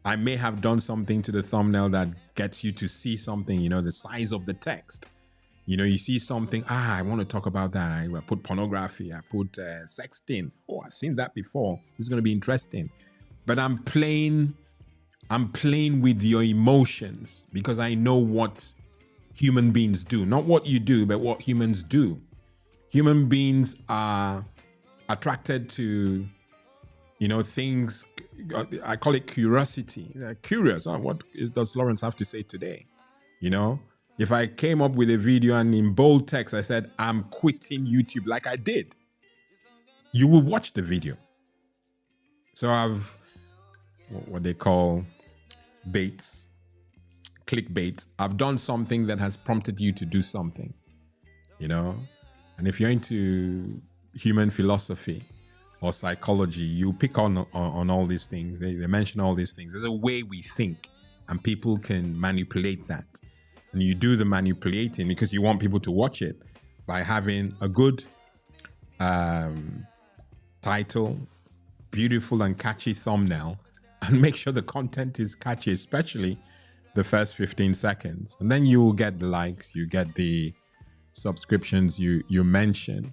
I may have done something to the thumbnail that gets you to see something, you know, the size of the text. You know, you see something, I want to talk about that. I put pornography, I put sexting. Oh, I've seen that before. This is going to be interesting. But I'm playing with your emotions, because I know what human beings do. Not what you do, but what humans do. Human beings are attracted to, you know, things. I call it curiosity. They're curious. Oh, what does Lawrence have to say today? You know, if I came up with a video and in bold text I said, I'm quitting YouTube, like I did, you will watch the video. So I've what they call baits, clickbait. I've done something that has prompted you to do something, you know. And if you're into human philosophy or psychology, you pick on all these things. They mention all these things. There's a way we think, and people can manipulate that. And you do the manipulating because you want people to watch it by having a good title, beautiful and catchy thumbnail, and make sure the content is catchy, especially the first 15 seconds. And then you will get the likes, you get the subscriptions you mentioned.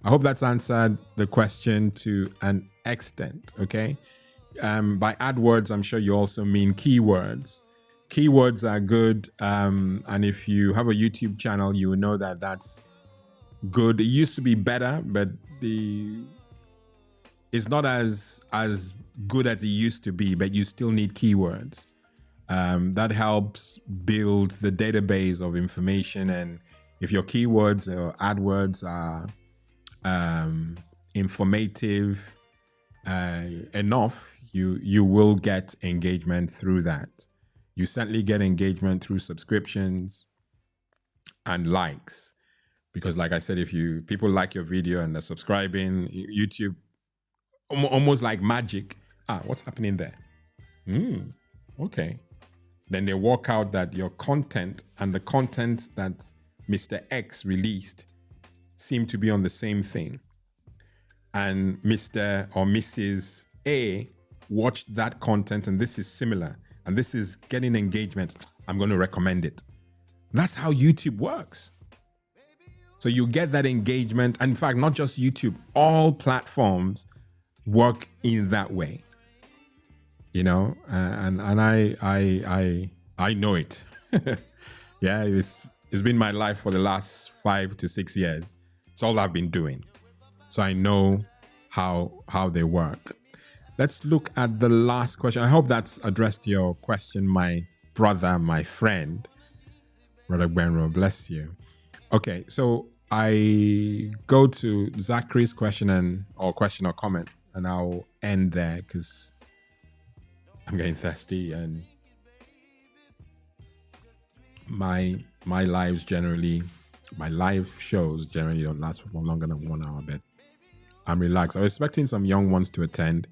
I hope that's answered the question to an extent, okay? By AdWords, I'm sure you also mean keywords. Keywords are good, and if you have a YouTube channel, you will know that that's good. It used to be better, but it's not as good as it used to be, but you still need keywords. That helps build the database of information, and if your keywords or AdWords are informative enough, you will get engagement through that. You certainly get engagement through subscriptions and likes, because like I said, if people like your video and they're subscribing, YouTube almost like magic. What's happening there? Okay. Then they work out that your content and the content that Mr. X released seem to be on the same thing. And Mr. or Mrs. A watched that content and this is similar. And this is getting engagement. I'm going to recommend it. That's how YouTube works. So you get that engagement. And in fact, not just YouTube, all platforms work in that way. You know, and I know it. Yeah, it's been my life for the last 5 to 6 years. It's all I've been doing. So I know how they work. Let's look at the last question. I hope that's addressed your question, my brother, my friend. Brother Benro, bless you. Okay, so I go to Zachary's question or comment, and I'll end there because I'm getting thirsty, and my live shows generally don't last for longer than 1 hour, but I'm relaxed. I was expecting some young ones to attend.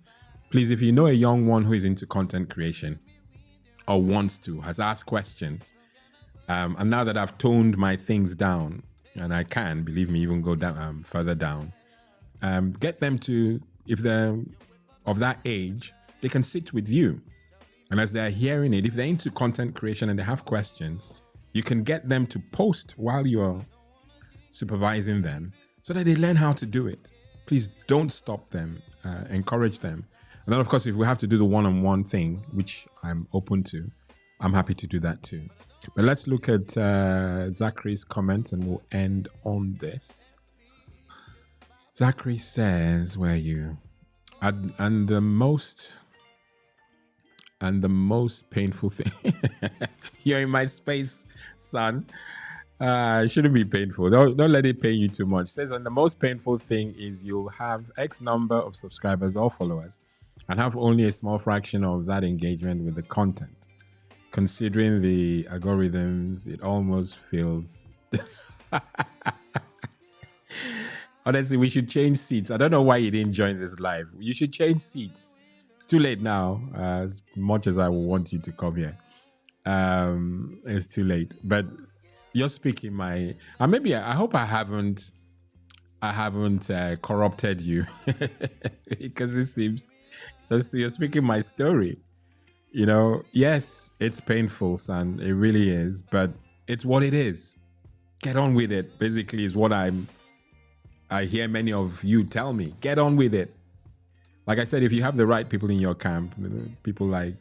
Please, if you know a young one who is into content creation or has asked questions, and now that I've toned my things down, and I can, believe me, even go down further down, get them to, if they're of that age, they can sit with you. And as they're hearing it, if they're into content creation and they have questions, you can get them to post while you're supervising them so that they learn how to do it. Please don't stop them. encourage them. And then, of course, if we have to do the one-on-one thing, which I'm open to, I'm happy to do that too. But let's look at Zachary's comments and we'll end on this. Zachary says, where are you? And the most painful thing, you're in my space, son. It shouldn't be painful. Don't let it pain you too much. It says, and the most painful thing is you'll have X number of subscribers or followers and have only a small fraction of that engagement with the content. Considering the algorithms, it almost feels... Honestly, we should change seats. I don't know why you didn't join this live. You should change seats. It's too late now, as much as I want you to come here. It's too late. But you're speaking my... maybe I hope I haven't corrupted you. Because it seems you're speaking my story. You know, yes, it's painful, son. It really is. But it's what it is. Get on with it, basically, is what I hear many of you tell me. Get on with it. Like I said, if you have the right people in your camp, people like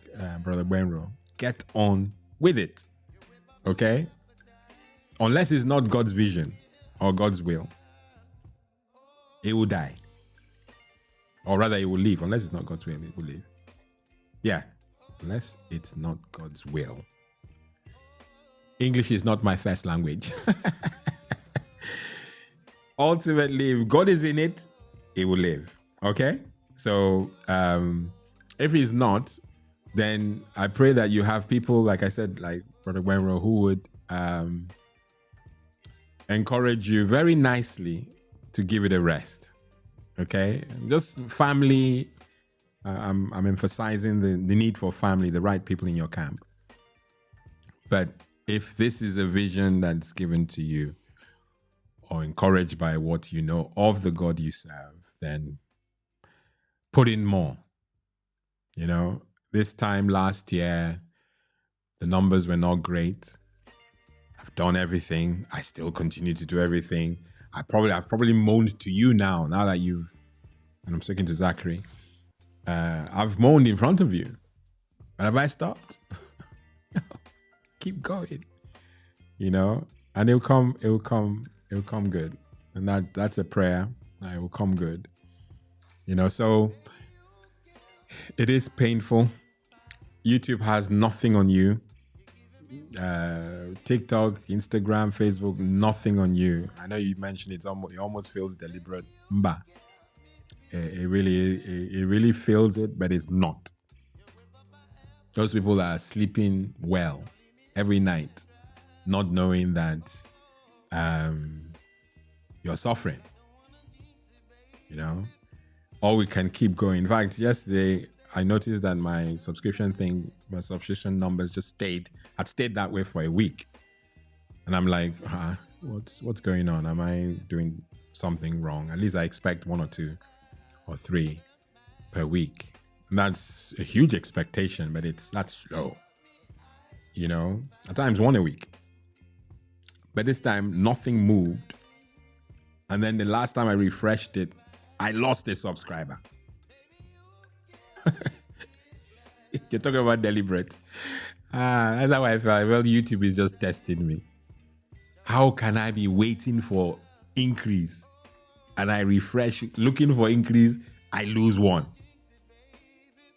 Brother Benro, get on with it. Okay? Unless it's not God's vision or God's will, it will die. Or rather, it will leave. Unless it's not God's will, it will leave. Yeah. Unless it's not God's will. English is not my first language. Ultimately, if God is in it, it will live. Okay? So, if he's not, then I pray that you have people, like I said, like Brother Wenro, who would encourage you very nicely to give it a rest. Okay? Just family. I'm emphasizing the need for family, the right people in your camp. But if this is a vision that's given to you or encouraged by what you know of the God you serve, then put in more. You know, this time last year, the numbers were not great. I've done everything. I still continue to do everything. I've probably moaned to you now that and I'm speaking to Zachary. I've moaned in front of you. But have I stopped? Keep going. You know, and it'll come good. And that's a prayer. It will come good. You know, so it is painful. YouTube has nothing on you. TikTok, Instagram, Facebook, nothing on you. I know you mentioned it almost feels deliberate. Mba. It really feels it, but it's not. Those people are sleeping well every night, not knowing that you're suffering. You know, or we can keep going. In fact, yesterday I noticed that my subscription numbers just had stayed that way for a week, and I'm like, what's going on? Am I doing something wrong? At least I expect 1 or 2 or 3 per week. And that's a huge expectation, but that's slow. You know, at times 1 a week. But this time nothing moved. And then the last time I refreshed it, I lost a subscriber. You're talking about deliberate. That's how I felt. Well, YouTube is just testing me. How can I be waiting for increase? And I refresh, looking for increase, I lose 1.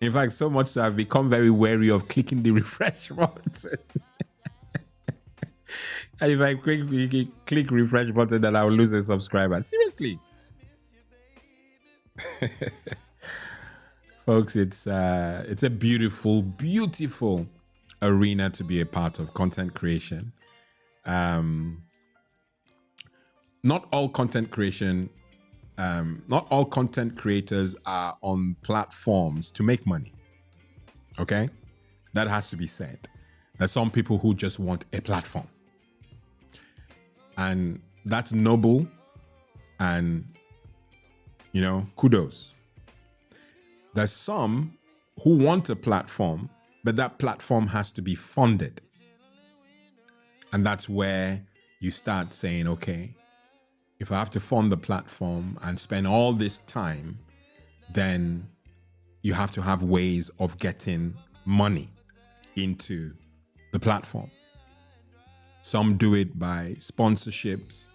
In fact, so much so I've become very wary of clicking the refresh button. And if I click refresh button, then I'll lose a subscriber. Seriously. Folks, it's a beautiful, beautiful arena to be a part of, content creation. Not all content creation, not all content creators are on platforms to make money. Okay? That has to be said. There's some people who just want a platform. And that's noble and, you know, kudos. There's some who want a platform, but that platform has to be funded. And that's where you start saying, okay, if I have to fund the platform and spend all this time then you have to have ways of getting money into the platform. Some do it by sponsorships.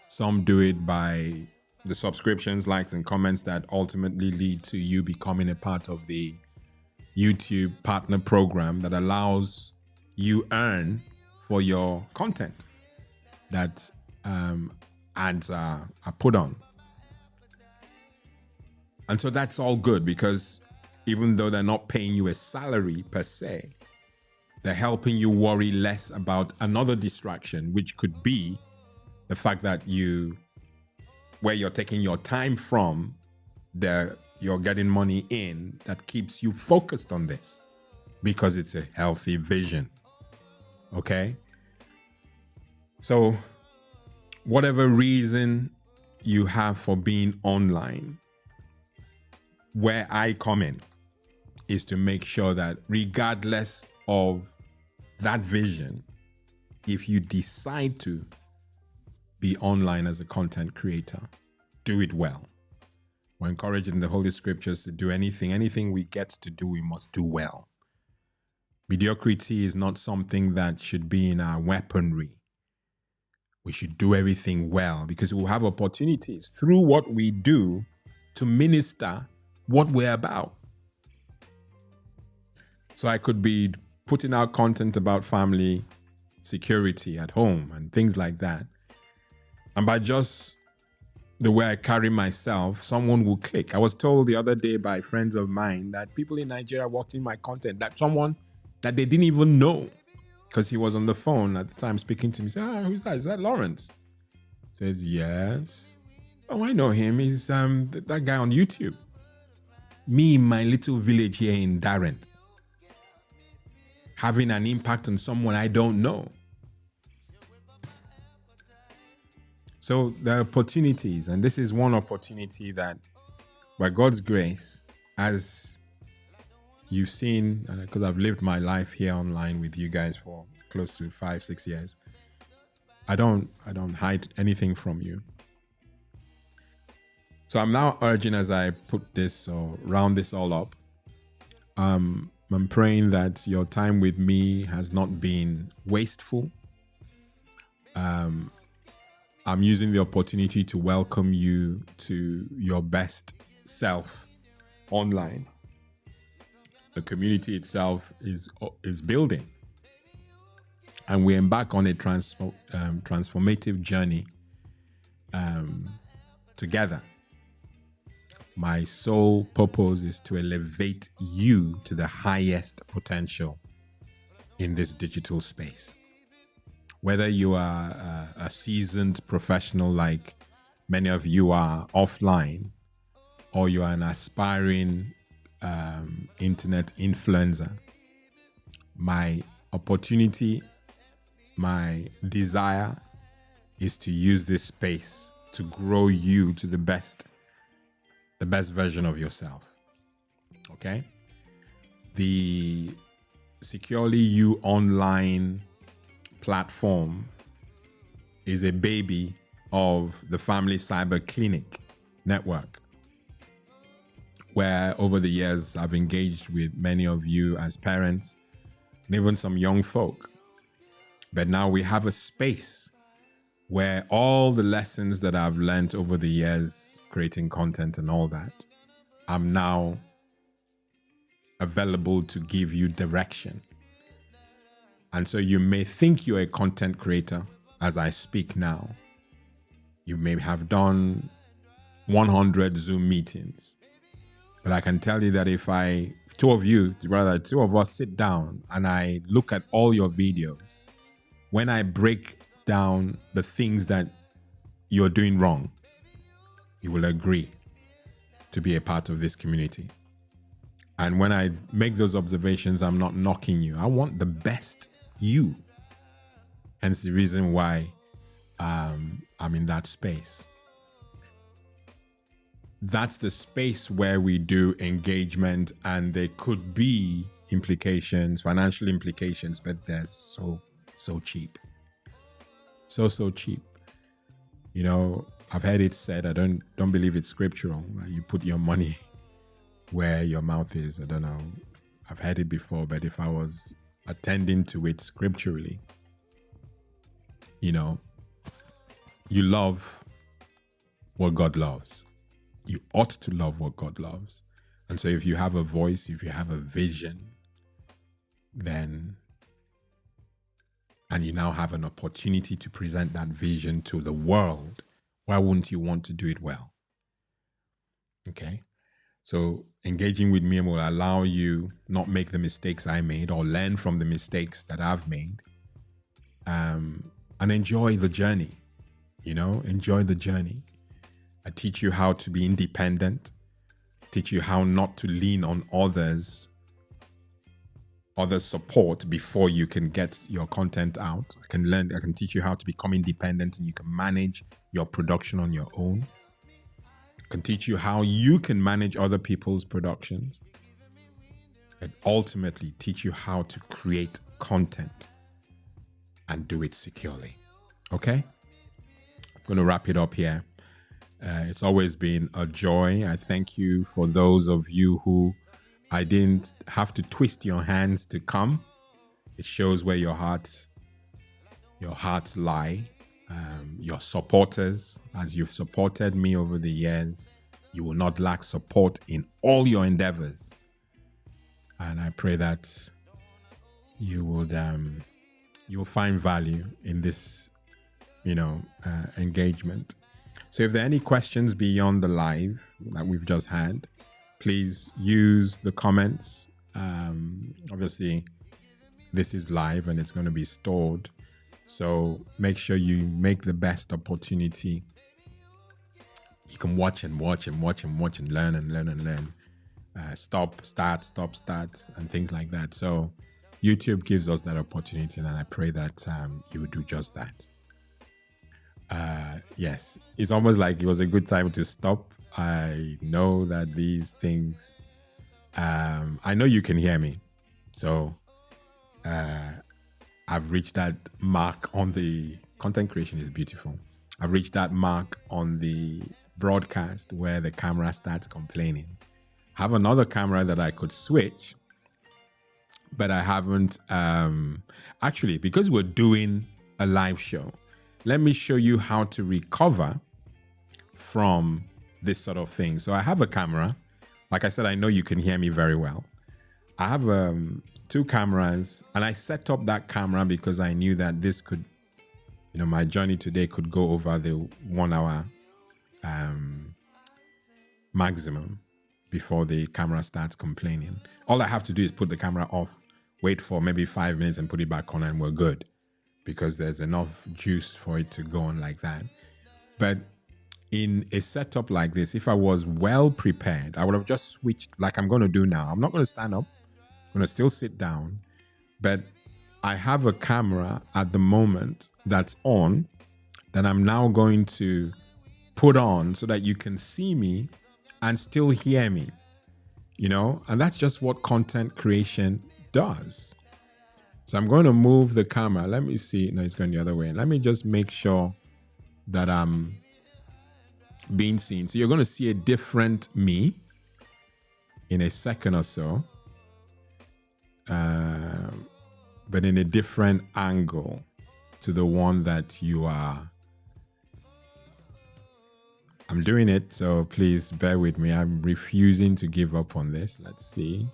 Some do it by the subscriptions, likes, and comments that ultimately lead to you becoming a part of the YouTube partner program that allows you earn for your content that ads are put on. And so that's all good, because even though they're not paying you a salary per se, they're helping you worry less about another distraction, which could be the fact that where you're taking your time from, you're getting money in that keeps you focused on this, because it's a healthy vision. Okay? So whatever reason you have for being online, where I come in is to make sure that regardless of that vision, if you decide to be online as a content creator, do it well. We're encouraged in the Holy Scriptures to do anything we get to do, we must do well. Mediocrity is not something that should be in our weaponry. We should do everything well, because we'll have opportunities through what we do to minister what we're about. So I could be putting out content about family security at home and things like that. And by just the way I carry myself, someone will click. I was told the other day by friends of mine that people in Nigeria watching my content, that someone that they didn't even know, because he was on the phone at the time speaking to me, said, who's that? Is that Lawrence? Says, yes. Oh, I know him. He's that guy on YouTube. Me in my little village here in Darren, having an impact on someone I don't know. So there are opportunities, and this is one opportunity that, by God's grace, as you've seen, and because I've lived my life here online with you guys for close to 5-6 years, I don't hide anything from you. So I'm now urging, as I put this or round this all up, I'm praying that your time with me has not been wasteful. I'm using the opportunity to welcome you to your best self online. The community itself is building, and we embark on a transformative journey together. My sole purpose is to elevate you to the highest potential in this digital space. Whether you are a seasoned professional like many of you are offline, or you are an aspiring internet influencer, my opportunity, my desire is to use this space to grow you to the best version of yourself. Okay? The Securely You Online platform is a baby of the Family Cyber Clinic network, where over the years I've engaged with many of you as parents and even some young folk. But now we have a space where all the lessons that I've learned over the years, creating content and all that, I'm now available to give you direction. And so you may think you're a content creator as I speak now. You may have done 100 Zoom meetings. But I can tell you that if two of us sit down and I look at all your videos, when I break down the things that you're doing wrong, you will agree to be a part of this community. And when I make those observations, I'm not knocking you. I want the best you. Hence the reason why I'm in that space. That's the space where we do engagement, and there could be implications, financial implications, but they're so cheap. So cheap. You know, I've heard it said, I don't believe it's scriptural, right? You put your money where your mouth is. I don't know. I've heard it before, but if I was attending to it scripturally, you know, you love what God loves. You ought to love what God loves. And so if you have a voice, if you have a vision, then, and you now have an opportunity to present that vision to the world, why wouldn't you want to do it well? Okay. So engaging with me will allow you not make the mistakes I made or learn from the mistakes that I've made, and enjoy the journey. Enjoy the journey. I teach you how to be independent, teach you how not to lean on others support before you can get your content out. I can teach you how to become independent and you can manage your production on your own. I can teach you how you can manage other people's productions, and ultimately teach you how to create content and do it securely. Okay? I'm going to wrap it up here. It's always been a joy. I thank you for those of you who I didn't have to twist your hands to come. It shows where your hearts lie. Your supporters, as you've supported me over the years, you will not lack support in all your endeavors. And I pray that you will find value in this, engagement. So if there are any questions beyond the live that we've just had, please use the comments. Obviously, this is live and it's going to be stored. So make sure you make the best opportunity. You can watch and watch and watch and watch and learn and learn and learn. Stop, start, and things like that. So YouTube gives us that opportunity, and I pray that you will do just that. Yes, it's almost like it was a good time to stop. I know that these things, I know you can hear me. So I've reached that mark on the content creation is beautiful. I've reached that mark on the broadcast where the camera starts complaining. I have another camera that I could switch, but I haven't. Actually, because we're doing a live show, let me show you how to recover from this sort of thing. So I have a camera. Like I said, I know you can hear me very well. I have two cameras, and I set up that camera because I knew that this could, my journey today could go over the 1 hour maximum before the camera starts complaining. All I have to do is put the camera off, wait for maybe 5 minutes and put it back on, and we're good, because there's enough juice for it to go on like that. But in a setup like this, if I was well prepared, I would have just switched like I'm going to do now. I'm not going to stand up. I'm going to still sit down. But I have a camera at the moment that's on that I'm now going to put on so that you can see me and still hear me, and that's just what content creation does. So I'm going to move the camera. Let me see. No, it's going the other way. Let me just make sure that I'm being seen. So you're going to see a different me in a second or so, but in a different angle to the one that you are. I'm doing it, so please bear with me. I'm refusing to give up on this. Let's see.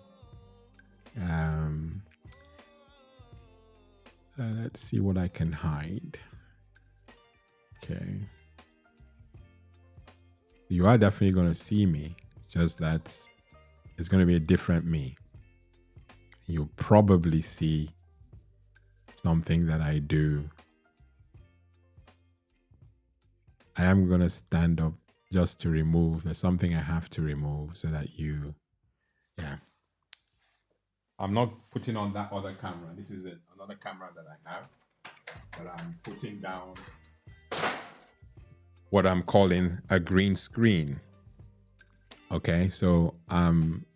Let's see what I can hide. Okay. You are definitely going to see me. It's just that it's going to be a different me. You'll probably see something that I do. I am going to stand up just to remove. There's something I have to remove so that I'm not putting on that other camera. This is another camera that I have, but I'm putting down what I'm calling a green screen. Okay, so I'm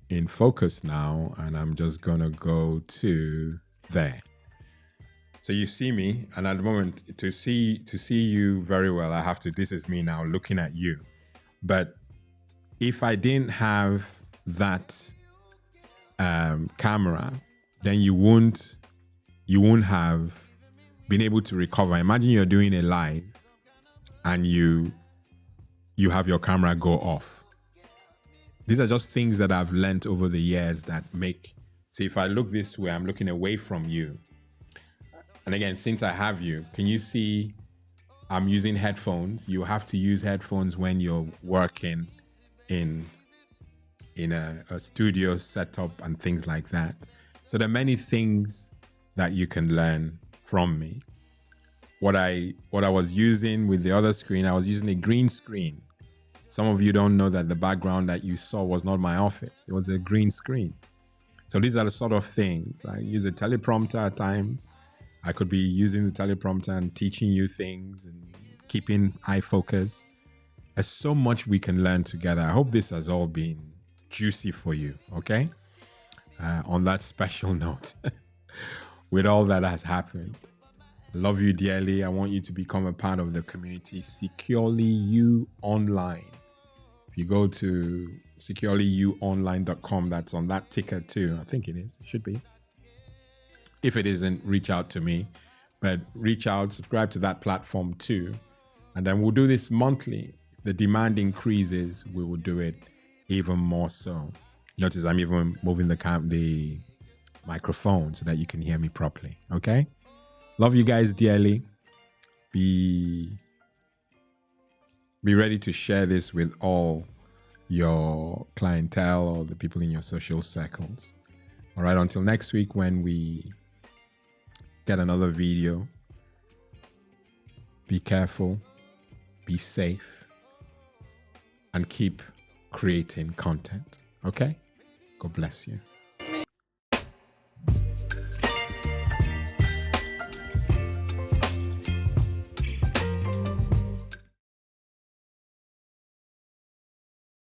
in focus now, and I'm just going to go to there. So you see me, and at the moment, to see you very well, this is me now looking at you. But if I didn't have that camera, then you won't have been able to recover. Imagine you're doing a live and you have your camera go off. These are just things that I've learned over the years that make, see, if I look this way, I'm looking away from you. And again, since I have you, can you see I'm using headphones? You have to use headphones when you're working in a studio setup and things like that. So there are many things that you can learn from me. What I was using with the other screen, I was using a green screen. Some of you don't know that the background that you saw was not my office. It was a green screen. So these are the sort of things. I use a teleprompter at times. I could be using the teleprompter and teaching you things and keeping eye focus. There's so much we can learn together. I hope this has all been juicy for you, okay? On that special note, with all that has happened, I love you dearly. I want you to become a part of the community. Securely You Online. If you go to secureLyouOnline.com, that's on that ticker too. I think it is. It should be. If it isn't, reach out to me. But reach out, subscribe to that platform too. And then we'll do this monthly. If the demand increases, we will do it even more so. Notice I'm even moving the microphone so that you can hear me properly. Okay? Love you guys dearly. Be ready to share this with all your clientele or the people in your social circles. All right, until next week when we get another video. Be careful, be safe, and keep creating content. Okay? God bless you.